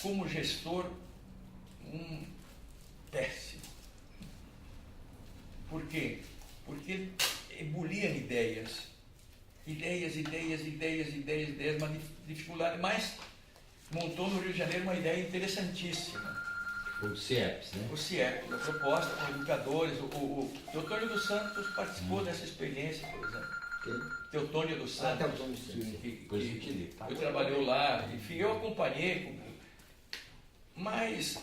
A: como gestor, péssimo. Por quê? Porque ebuliam ideias, uma dificuldade, mas montou no Rio de Janeiro uma ideia interessantíssima.
B: O CIEPS, né?
A: O CIEP, a proposta com educadores. O Teotônio dos Santos participou dessa experiência, por exemplo. Teotônio dos Santos.
D: Teotônio dos Santos.
A: Eu trabalhei lá, enfim, eu acompanhei. Mas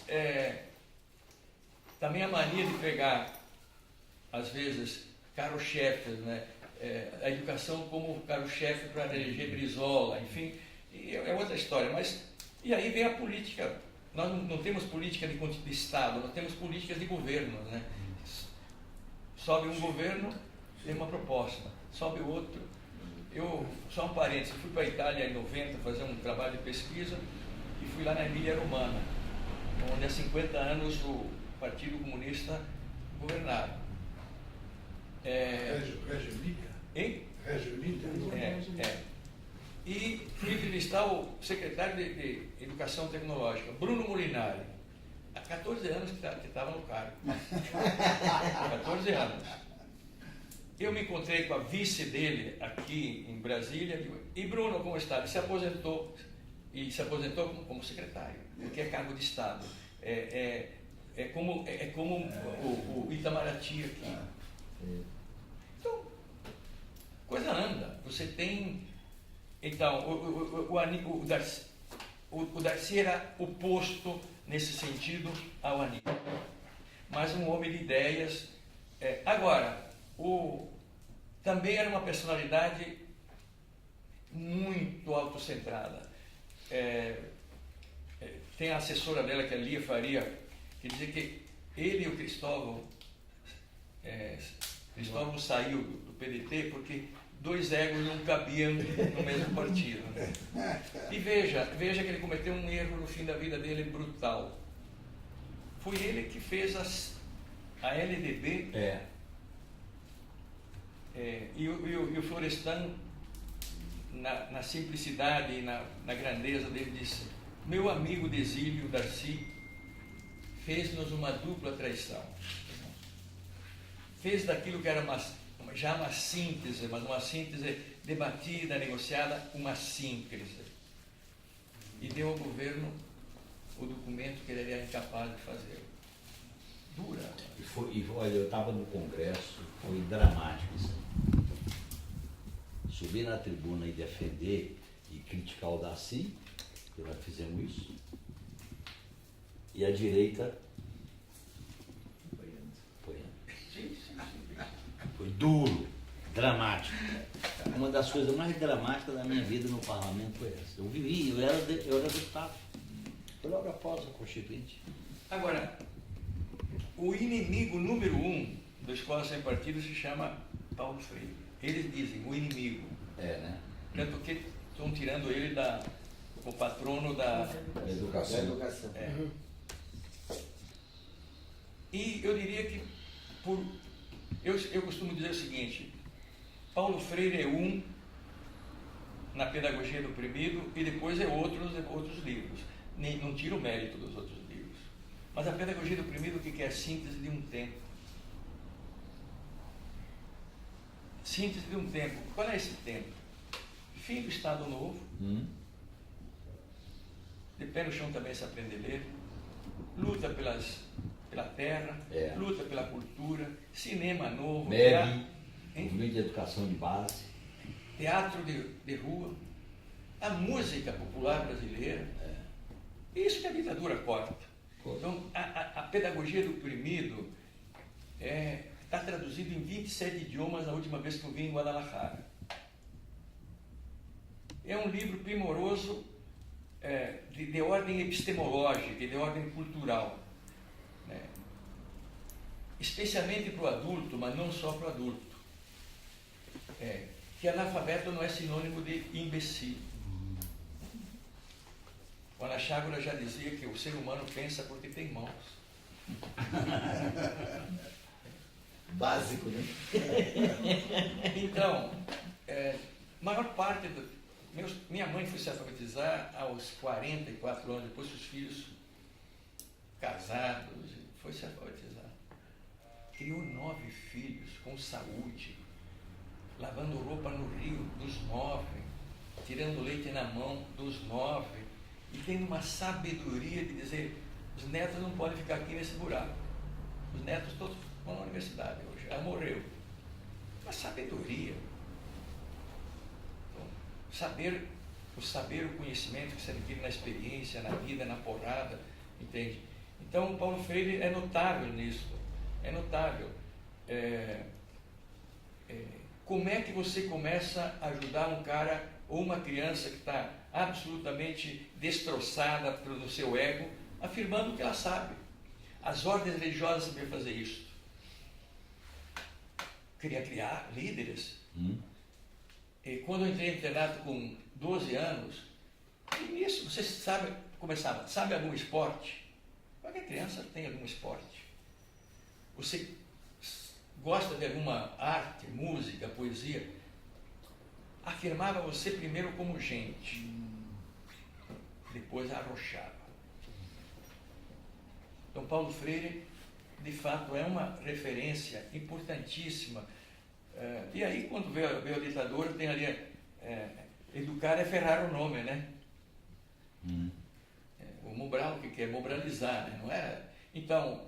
A: também a mania de pegar, às vezes, carro-chefes, né? A educação como carro-chefe para eleger Brizola, enfim, é outra história. Mas, e aí vem a política. Nós não temos política de Estado, nós temos políticas de governo, né? Sobe um governo, tem uma proposta, sobe outro. Só um parênteses, eu fui para a Itália em 90 fazer um trabalho de pesquisa e fui lá na Emília-Romana, onde há 50 anos o Partido Comunista governava.
G: Reggio Emilia?
A: Hein?
G: Reggio Emilia?
A: E fui entrevistar o secretário de Educação Tecnológica, Bruno Molinari, há 14 anos que estava no cargo. 14 anos. Eu me encontrei com a vice dele aqui em Brasília, e Bruno, como está? Ele se aposentou, e se aposentou como secretário, porque é cargo de Estado. É como o Itamaraty aqui. Então, coisa anda. Você tem... Então, o Darcy era oposto nesse sentido ao Aníbal, mas um homem de ideias. Agora, também era uma personalidade muito autocentrada. Tem a assessora dela, que é a Lia Faria, que dizia que ele e o Cristóvão saiu do PDT porque 2 egos não cabiam no mesmo partido. Né? E veja que ele cometeu um erro no fim da vida dele brutal. Foi ele que fez a LDB e o Florestan, na simplicidade e na grandeza dele, disse: meu amigo de exílio, Darcy, fez-nos uma dupla traição. Fez daquilo que era já uma síntese, mas uma síntese debatida, negociada, uma síntese. E deu ao governo o documento que ele era incapaz de fazer. Dura.
B: Olha, eu estava no Congresso, foi dramático isso. Subir na tribuna e defender e criticar o Darcy, que nós fizemos isso, e a direita foi duro, dramático. Uma das coisas mais dramáticas da minha vida no parlamento foi essa. Eu vivi, eu era deputado. Foi logo após a Constituinte.
A: Agora, o inimigo número 1 da Escola Sem Partido se chama Paulo Freire. Eles dizem o inimigo.
B: Né?
A: Tanto que estão tirando ele o patrono da
B: educação.
A: E eu diria que eu costumo dizer o seguinte: Paulo Freire é um na Pedagogia do Oprimido e depois é outros livros. Não tira o mérito dos outros livros. Mas a Pedagogia do Oprimido, o que é a síntese de um tempo? Síntese de um tempo. Qual é esse tempo? Fim do Estado Novo. De pé no chão também se aprende a ler. Luta pela terra, luta pela cultura, cinema novo,
B: movimento de educação de base,
A: teatro de rua, a música popular brasileira. Isso que a ditadura corta. Então, a pedagogia do oprimido está traduzido em 27 idiomas na última vez que eu vi em Guadalajara. É um livro primoroso de ordem epistemológica e de ordem cultural. Né? Especialmente para o adulto, mas não só para o adulto. Que analfabeto não é sinônimo de imbecil. O Anaxágoras já dizia que o ser humano pensa porque tem mãos.
D: Básico, né?
A: Então, maior parte minha mãe foi se alfabetizar aos 44 anos, depois os filhos casados, foi se alfabetizar. Criou 9 filhos com saúde, lavando roupa no rio dos 9, tirando leite na mão dos 9, e tendo uma sabedoria de dizer: Os netos não podem ficar aqui nesse buraco. Os netos todos estão na universidade hoje. Ela morreu. Uma sabedoria. Então, o saber, o conhecimento que se adquire na experiência, na vida, na porrada, entende? Então, o Paulo Freire é notável nisso. É notável. Como é que você começa a ajudar um cara ou uma criança que está absolutamente destroçada pelo seu ego, afirmando que ela sabe? As ordens religiosas sabiam fazer isso. Queria criar líderes. E quando eu entrei no internato com 12 anos, no início, você sabe algum esporte? Qualquer criança tem algum esporte. Você gosta de alguma arte, música, poesia? Afirmava você primeiro como gente, depois arrochava. Então, Paulo Freire, de fato, é uma referência importantíssima. E aí, quando veio a ditadura, tem ali, educar é ferrar o nome, né? O Mobral, que quer mobralizar, né? Não é? Então,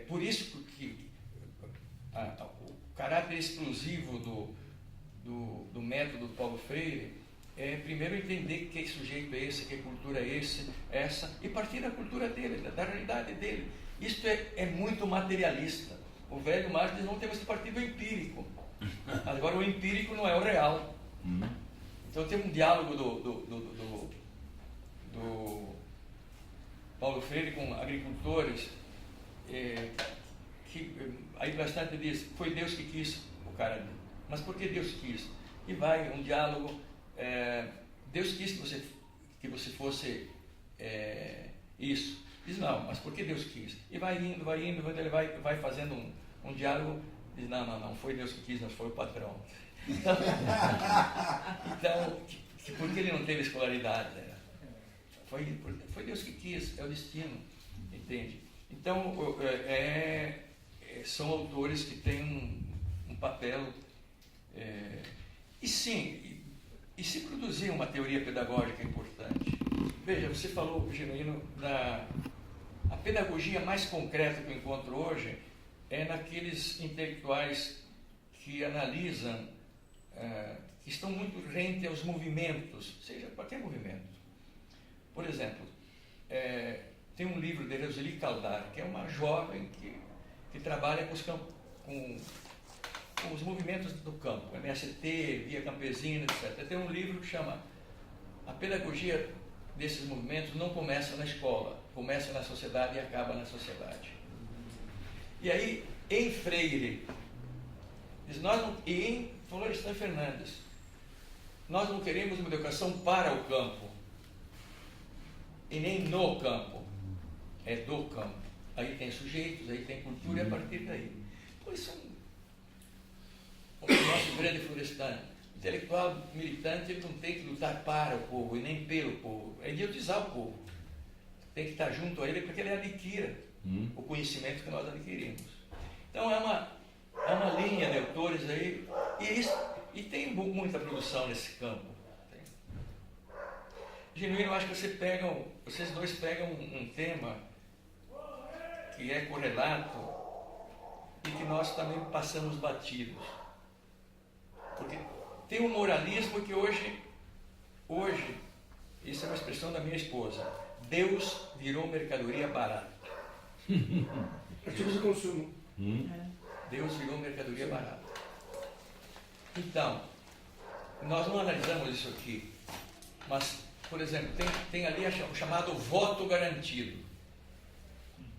A: por isso que o caráter exclusivo do método do Paulo Freire é primeiro entender que sujeito é esse, que cultura é essa, e partir da cultura dele, da realidade dele. Isto é muito materialista. O velho Marx diz: não temos que partir do empírico. Agora, o empírico não é o real. Então, tem um diálogo do Paulo Freire com agricultores, que aí bastante diz: foi Deus que quis, o cara. Mas por que Deus quis? E vai um diálogo. Deus quis que você fosse isso. Diz: não, mas por que Deus quis? E vai indo, ele vai fazendo um diálogo. Diz: não foi Deus que quis, mas foi o patrão. Então, por que ele não teve escolaridade? Foi Deus que quis, é o destino, entende? Então, são autores que têm um papel. E sim, e se produzir uma teoria pedagógica importante. Veja, você falou, Genuíno, a pedagogia mais concreta que eu encontro hoje é naqueles intelectuais que analisam, que estão muito rente aos movimentos, seja qualquer movimento. Por exemplo, tem um livro de Roseli Caldar, que é uma jovem que trabalha com os movimentos do campo, MST, Via Campesina, etc. Tem um livro que chama A Pedagogia desses movimentos não começa na escola, começa na sociedade e acaba na sociedade. E aí, em Freire, e em Florestan Fernandes, nós não queremos uma educação para o campo, e nem no campo, é do campo. Aí tem sujeitos, aí tem cultura, e a partir daí. Pois são o nosso grande Florestan, intelectual militante, ele não tem que lutar para o povo e nem pelo povo, é idiotizar o povo. Tem que estar junto a ele para que ele adquira o conhecimento que nós adquirimos. Então é uma linha de autores aí, e tem muita produção nesse campo. Genuíno, eu acho que vocês dois pegam um tema que é correlato e que nós também passamos batidos. Porque tem um moralismo que hoje, isso é uma expressão da minha esposa, Deus virou mercadoria barata.
F: Artigos de consumo.
A: Deus virou mercadoria barata. Então, nós não analisamos isso aqui, mas, por exemplo, tem ali o chamado voto garantido.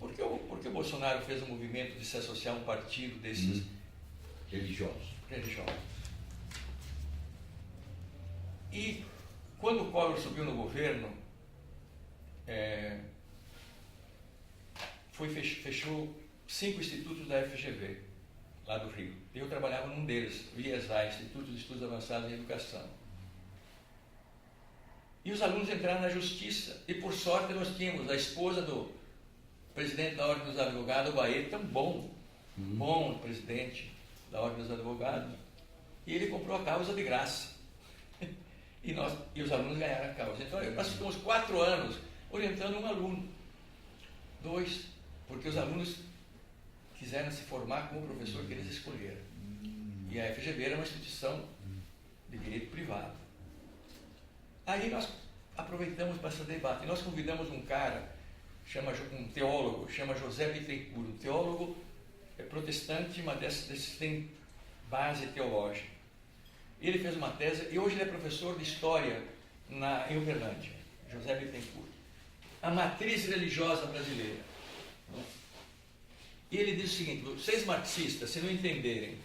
A: Por que o Bolsonaro fez um movimento de se associar a um partido desses
B: religiosos?
A: E quando o Collor subiu no governo, fechou 5 institutos da FGV, lá do Rio. Eu trabalhava num deles, o IESA, Instituto de Estudos Avançados em Educação. E os alunos entraram na justiça, e por sorte nós tínhamos a esposa do presidente da Ordem dos Advogados, o Baeta, tão bom presidente da Ordem dos Advogados, e ele comprou a causa de graça. E os alunos ganharam a causa. Então, nós ficamos 4 anos orientando um aluno. 2, porque os alunos quiseram se formar com o professor que eles escolheram. E a FGV era uma instituição de direito privado. Aí nós aproveitamos para esse debate. Nós convidamos um cara, um teólogo, chama José Bittencourt, um teólogo protestante, mas desses tem base teológica. Ele fez uma tese e hoje ele é professor de história em Uberlândia, José Bittencourt. A matriz religiosa brasileira. E ele diz o seguinte: vocês marxistas, se não entenderem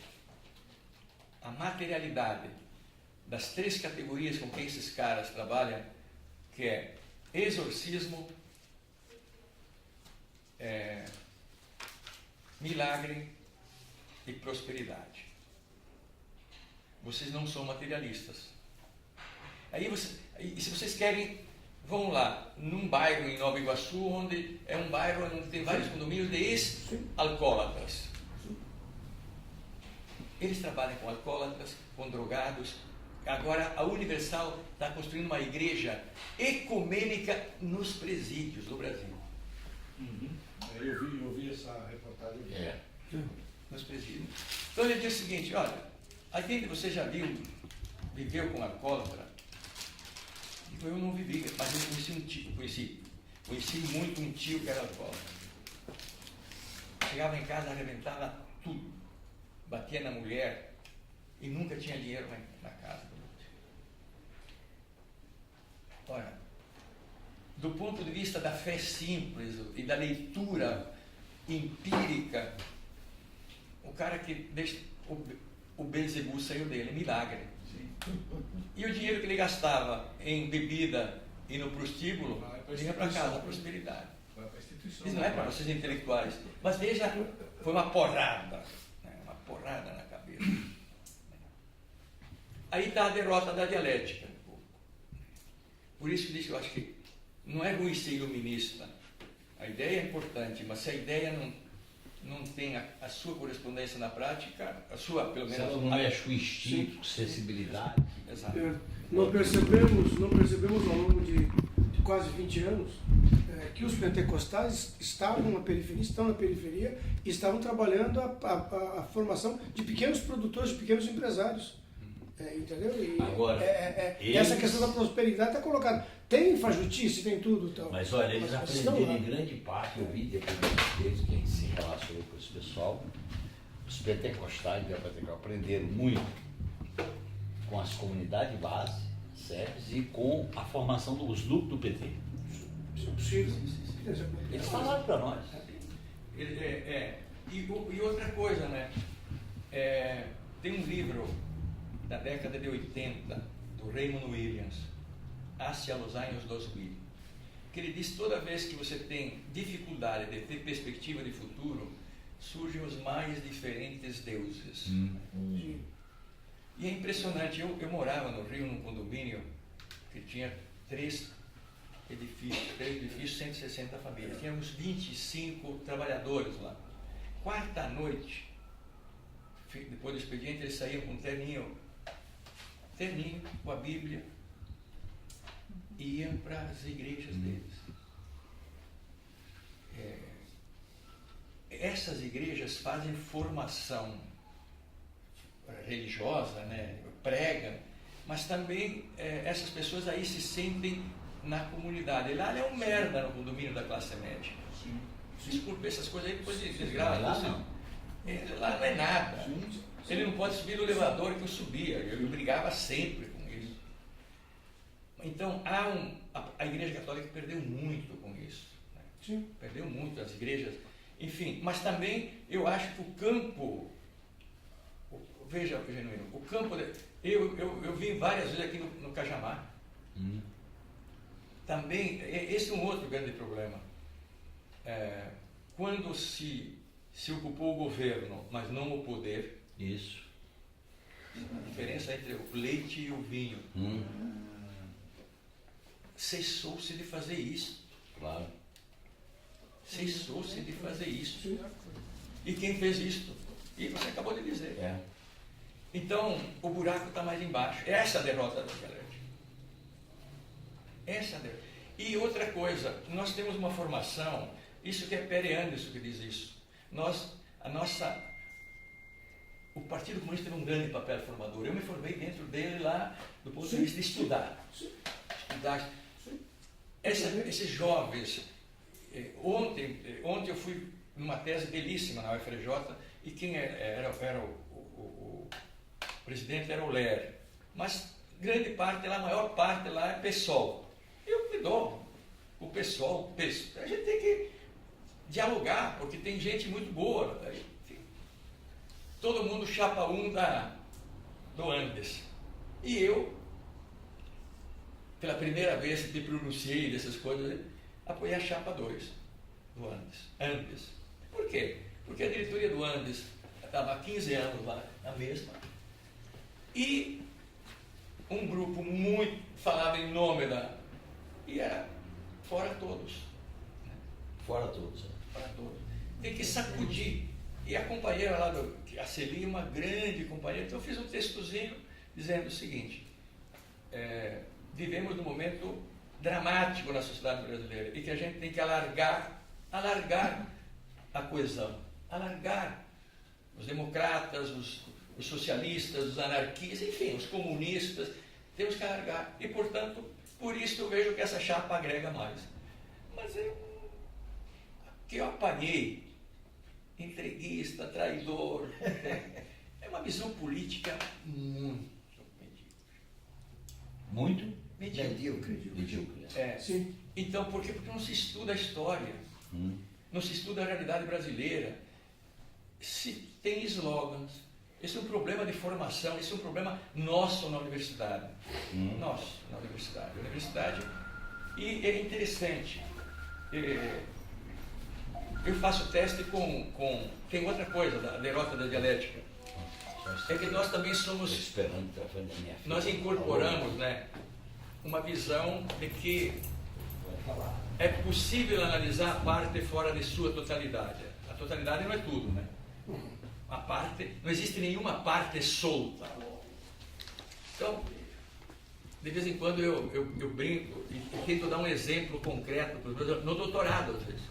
A: a materialidade das 3 categorias com que esses caras trabalham, que é exorcismo, milagre e prosperidade, vocês não são materialistas. E se vocês querem, vão lá, num bairro em Nova Iguaçu, onde é um bairro onde tem vários condomínios de ex-alcoólatras. Eles trabalham com alcoólatras, com drogados. Agora a Universal está construindo uma igreja ecumênica nos presídios do Brasil.
G: Eu vi essa reportagem.
A: Nos presídios. Então ele diz o seguinte: olha, aqui você já viveu com alcoólatra? Eu não vivi, mas eu conheci um tio, conheci muito um tio que era alcoólatra. Chegava em casa, arrebentava tudo, batia na mulher e nunca tinha dinheiro na casa. Olha, do ponto de vista da fé simples e da leitura empírica, o cara que deixa o Beelzebub saiu dele, milagre. E o dinheiro que ele gastava em bebida e no prostíbulo vinha para casa, a prosperidade. Isso não é para vocês intelectuais, mas veja, foi uma porrada, né? Uma porrada na cabeça. Aí está a derrota da dialética. Por isso que eu acho que não é ruim ser iluminista. A ideia é importante, mas se a ideia não tem a sua correspondência na prática, a sua, pelo menos...
B: Se ela não mexe com instinto, sensibilidade.
A: Exato.
F: Não percebemos ao longo de quase 20 anos que os pentecostais estavam na periferia e estavam trabalhando a formação de pequenos produtores, de pequenos empresários. Entendeu? E
B: agora,
F: essa questão da prosperidade está colocada. Tem fajutice, tem tudo. Então,
B: mas olha, eles aprenderam em grande parte, eu vi depoimentos deles, quem se relacionou com esse pessoal, os pentecostais aprenderam muito com as comunidades base, SEBs, e com a formação dos grupos do PT.
F: Isso é possível.
B: Eles falaram para nós.
A: E outra coisa, né? Tem um livro da década de 80, do Raymond Williams, Hacia los años 2000, que ele diz: toda vez que você tem dificuldade de ter perspectiva de futuro, surgem os mais diferentes deuses. E é impressionante, eu morava no Rio, num condomínio que tinha 3 edifícios, 160 famílias, tinha uns 25 trabalhadores lá. Quarta noite, depois do expediente, eles saíam com um terninho com a Bíblia, e iam para as igrejas deles. Essas igrejas fazem formação religiosa, né? Pregam, mas também essas pessoas aí se sentem na comunidade. Lá é um merda no condomínio da classe média. Desculpe, essas coisas aí depois desgravam. Lá não é nada. Ele não pode subir no elevador que eu subia. Eu brigava sempre com isso. Então, a Igreja Católica perdeu muito com isso. Né?
F: Sim.
A: Perdeu muito as igrejas. Enfim, mas também eu acho que o campo... Veja, Genuíno, o campo... Eu vim várias vezes aqui no Cajamar. Também, esse é um outro grande problema. Quando se ocupou o governo, mas não o poder...
B: Isso.
A: A diferença entre o leite e o vinho. Cessou-se de fazer isso.
B: Claro.
A: Cessou-se de fazer isso. E quem fez isso? E você acabou de dizer. Então, o buraco está mais embaixo. Essa é a derrota da dialética. Essa é a derrota. E outra coisa, nós temos uma formação Isso que é Pere Anderson que diz isso. O Partido Comunista teve um grande papel formador. Eu me formei dentro dele lá, do ponto de vista de estudar. Estudar. Esses jovens, ontem eu fui numa tese belíssima na UFRJ, e quem era o presidente era o Ler, mas grande parte lá, a maior parte lá é PSOL. Eu me dou o PSOL, a gente tem que dialogar, porque tem gente muito boa. Enfim, todo mundo chapa 1 do Andes. E eu, pela primeira vez que me pronunciei dessas coisas, apoiei a chapa 2 do Andes. Por quê? Porque a diretoria do Andes estava há 15 anos lá, na mesma, e um grupo muito falava em nome e era fora todos.
B: Fora todos.
A: Fora todos. Tem que sacudir. E a companheira lá, a Celi, uma grande companheira, então eu fiz um textozinho dizendo o seguinte: vivemos num momento dramático na sociedade brasileira e que a gente tem que alargar a coesão, alargar os democratas, os socialistas, os anarquistas, enfim, os comunistas, temos que alargar. E, portanto, por isso eu vejo que essa chapa agrega mais. Mas que eu apaguei, entreguista, traidor, é uma visão política muito medíocre.
B: Muito?
A: Medíocre.
B: Medíocre.
F: Sim.
A: Então, por quê? Porque não se estuda a história, não se estuda a realidade brasileira, se tem slogans. Esse é um problema de formação, esse é um problema nosso na universidade. Nosso, na universidade. A universidade, e é interessante, eu faço teste com tem outra coisa, da derrota da dialética, é que nós também somos, nós incorporamos, né, uma visão de que é possível analisar a parte fora de sua totalidade. A totalidade não é tudo, né? A parte, não existe nenhuma parte solta. Então, de vez em quando eu brinco e tento dar um exemplo concreto para os meus, no doutorado às vezes.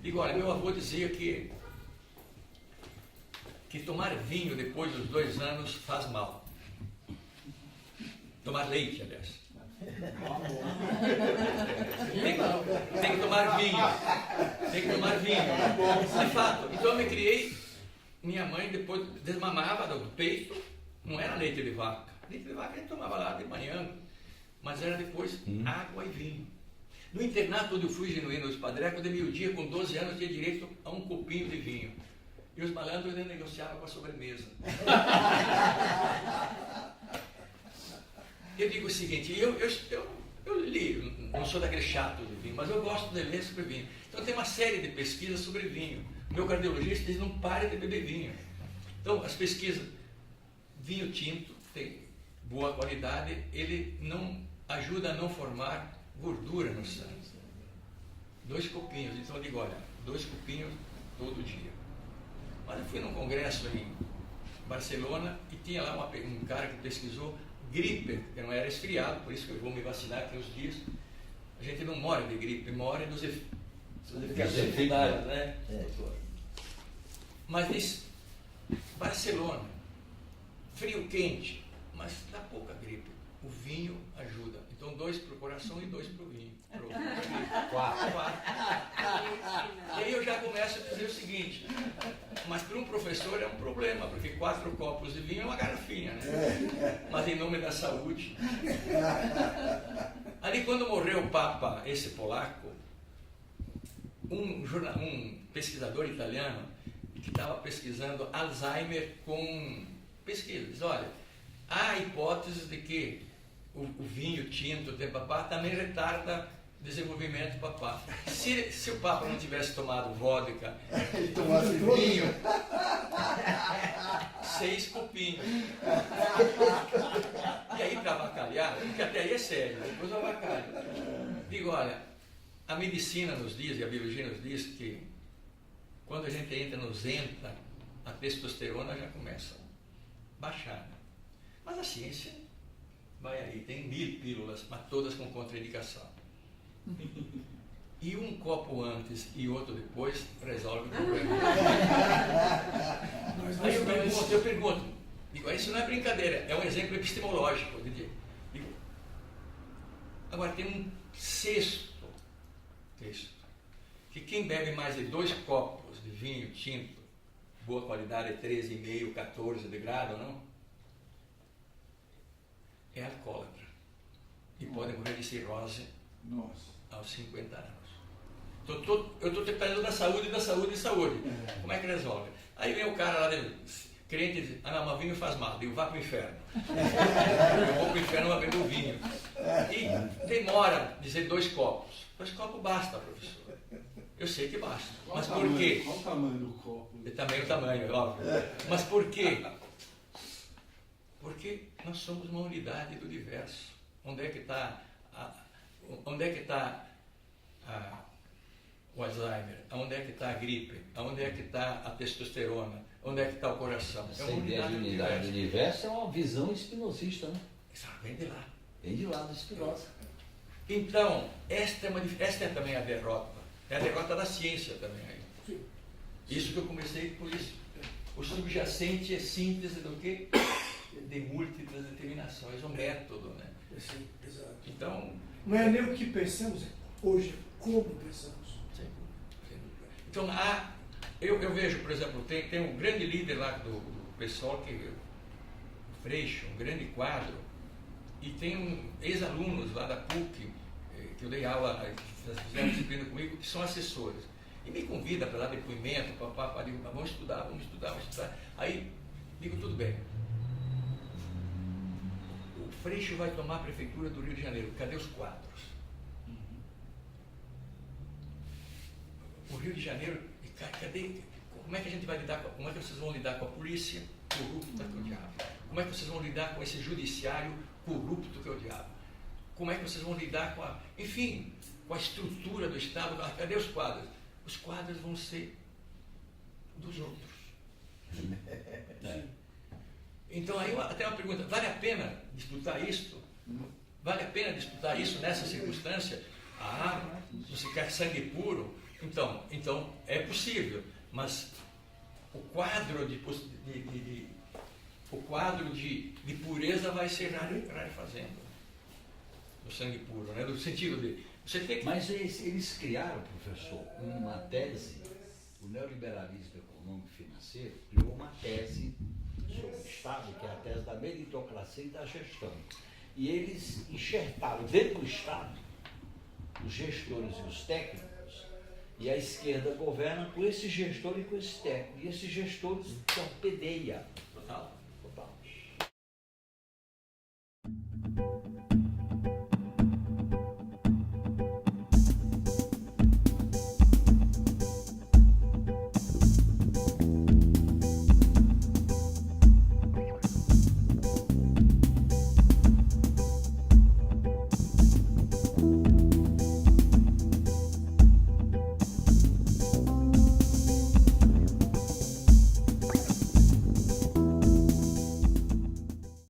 A: Digo, olha, meu avô dizia que tomar vinho depois dos 2 anos faz mal. Tomar leite, aliás. Tem que tomar vinho. Tem que tomar vinho. De fato. Então eu me criei. Minha mãe depois desmamava do peito. Não era leite de vaca. Leite de vaca a gente tomava lá de manhã. Mas era depois água e vinho. No internato onde eu fui genuíno dos padrecos, de meio-dia, com 12 anos, eu tinha direito a um copinho de vinho. E os malandros ainda negociavam com a sobremesa. Eu digo o seguinte, eu li, não sou daquele chato de vinho, mas eu gosto de ler sobre vinho. Então tem uma série de pesquisas sobre vinho. O meu cardiologista diz, não pare de beber vinho. Então as pesquisas, vinho tinto, tem boa qualidade, ele não ajuda a não formar gordura no sangue. 2 copinhos, então eu digo, olha, 2 copinhos todo dia. Mas eu fui num congresso em Barcelona e tinha lá um cara que pesquisou gripe, que não era resfriado, por isso que eu vou me vacinar aqui uns dias. A gente não morre de gripe, morre dos efeitos secundários, né? Mas diz, Barcelona, frio quente, mas dá pouca gripe. O vinho ajuda. Então 2 para o coração e 2 para o vinho. 4. E aí eu já começo a dizer o seguinte, mas para um professor é um problema, porque 4 copos de vinho é uma garrafinha, né? Mas em nome da saúde. Ali quando morreu o Papa, esse polaco, um pesquisador italiano que estava pesquisando Alzheimer com pesquisa, diz, olha, há hipóteses de que o vinho tinto de papá também retarda desenvolvimento do papá. Se o Papa não tivesse tomado vodka
C: Ele tomasse vinho.
A: 6 copinhos. E aí para avacalhar, porque até aí é sério, depois eu avacalho. Digo, olha, a medicina nos diz, e a biologia nos diz que quando a gente entra no Zenta, a testosterona já começa a baixar. Mas a ciência vai aí, tem 1000 pílulas, mas todas com contraindicação. E um copo antes e outro depois resolve o problema. Aí eu pergunto, digo, isso não é brincadeira, é um exemplo epistemológico. Digo, agora tem um sexto texto, que quem bebe mais de 2 copos de vinho tinto, boa qualidade, 13,5, 14 de grado, não? É alcoólatra. E pode morrer de cirrose
C: Nossa.
A: aos 50 anos. Eu estou tratando da saúde, da saúde e saúde. Como é que resolve? Aí vem o cara lá dentro, crente, diz, ah não, mas vinho faz mal, digo, vá para o inferno. Eu vou para o inferno bebendo vinho. E demora dizer 2 copos. 2 copos basta, professor. Eu sei que basta. Mas por quê?
G: Qual o tamanho do copo?
A: Também o tamanho, óbvio. Mas por quê? Porque nós somos uma unidade do universo. Onde é que está o Alzheimer? Onde é que está a gripe? Onde é que está a testosterona? Onde é que está o coração?
B: Essa ideia de unidade do universo é uma visão espinosista, né?
A: Isso vem de lá.
B: Vem de lá do Spinoza.
A: Então, esta é também a derrota. É a derrota da ciência também aí. Isso que eu comecei por isso. O subjacente é síntese do quê? De múltiplas determinações, o método, né?
F: Sim, exato.
A: Então,
F: Não é nem o que pensamos, é hoje, como pensamos.
A: sem dúvida. Então, eu vejo, por exemplo, tem um grande líder lá do pessoal, o Freixo, um grande quadro, e tem ex-alunos lá da PUC, que eu dei aula, que fizeram disciplina comigo, que são assessores. E me convida para dar depoimento, digo, vamos estudar. Aí, digo, tudo bem. O Freixo vai tomar a prefeitura do Rio de Janeiro, cadê os quadros? O Rio de Janeiro, cadê? Como é que a gente vai lidar como é que vocês vão lidar com a polícia corrupta que é o diabo? Como é que vocês vão lidar com esse judiciário corrupto que é o diabo? Como é que vocês vão lidar com a estrutura do Estado? Cadê os quadros? Os quadros vão ser dos outros. Então aí até uma pergunta, vale a pena disputar isso? Vale a pena disputar isso nessa circunstância? Você quer sangue puro? Então é possível, mas o quadro de pureza vai ser rarefazendo o sangue puro, né? No sentido de você tem que...
B: Mas eles criaram, professor, uma tese, o neoliberalismo econômico e financeiro criou uma tese sobre o Estado, que é a tese da meritocracia e da gestão. E eles enxertaram dentro do Estado os gestores e os técnicos, e a esquerda governa com esse gestor e com esse técnico, e esses gestores torpedeiam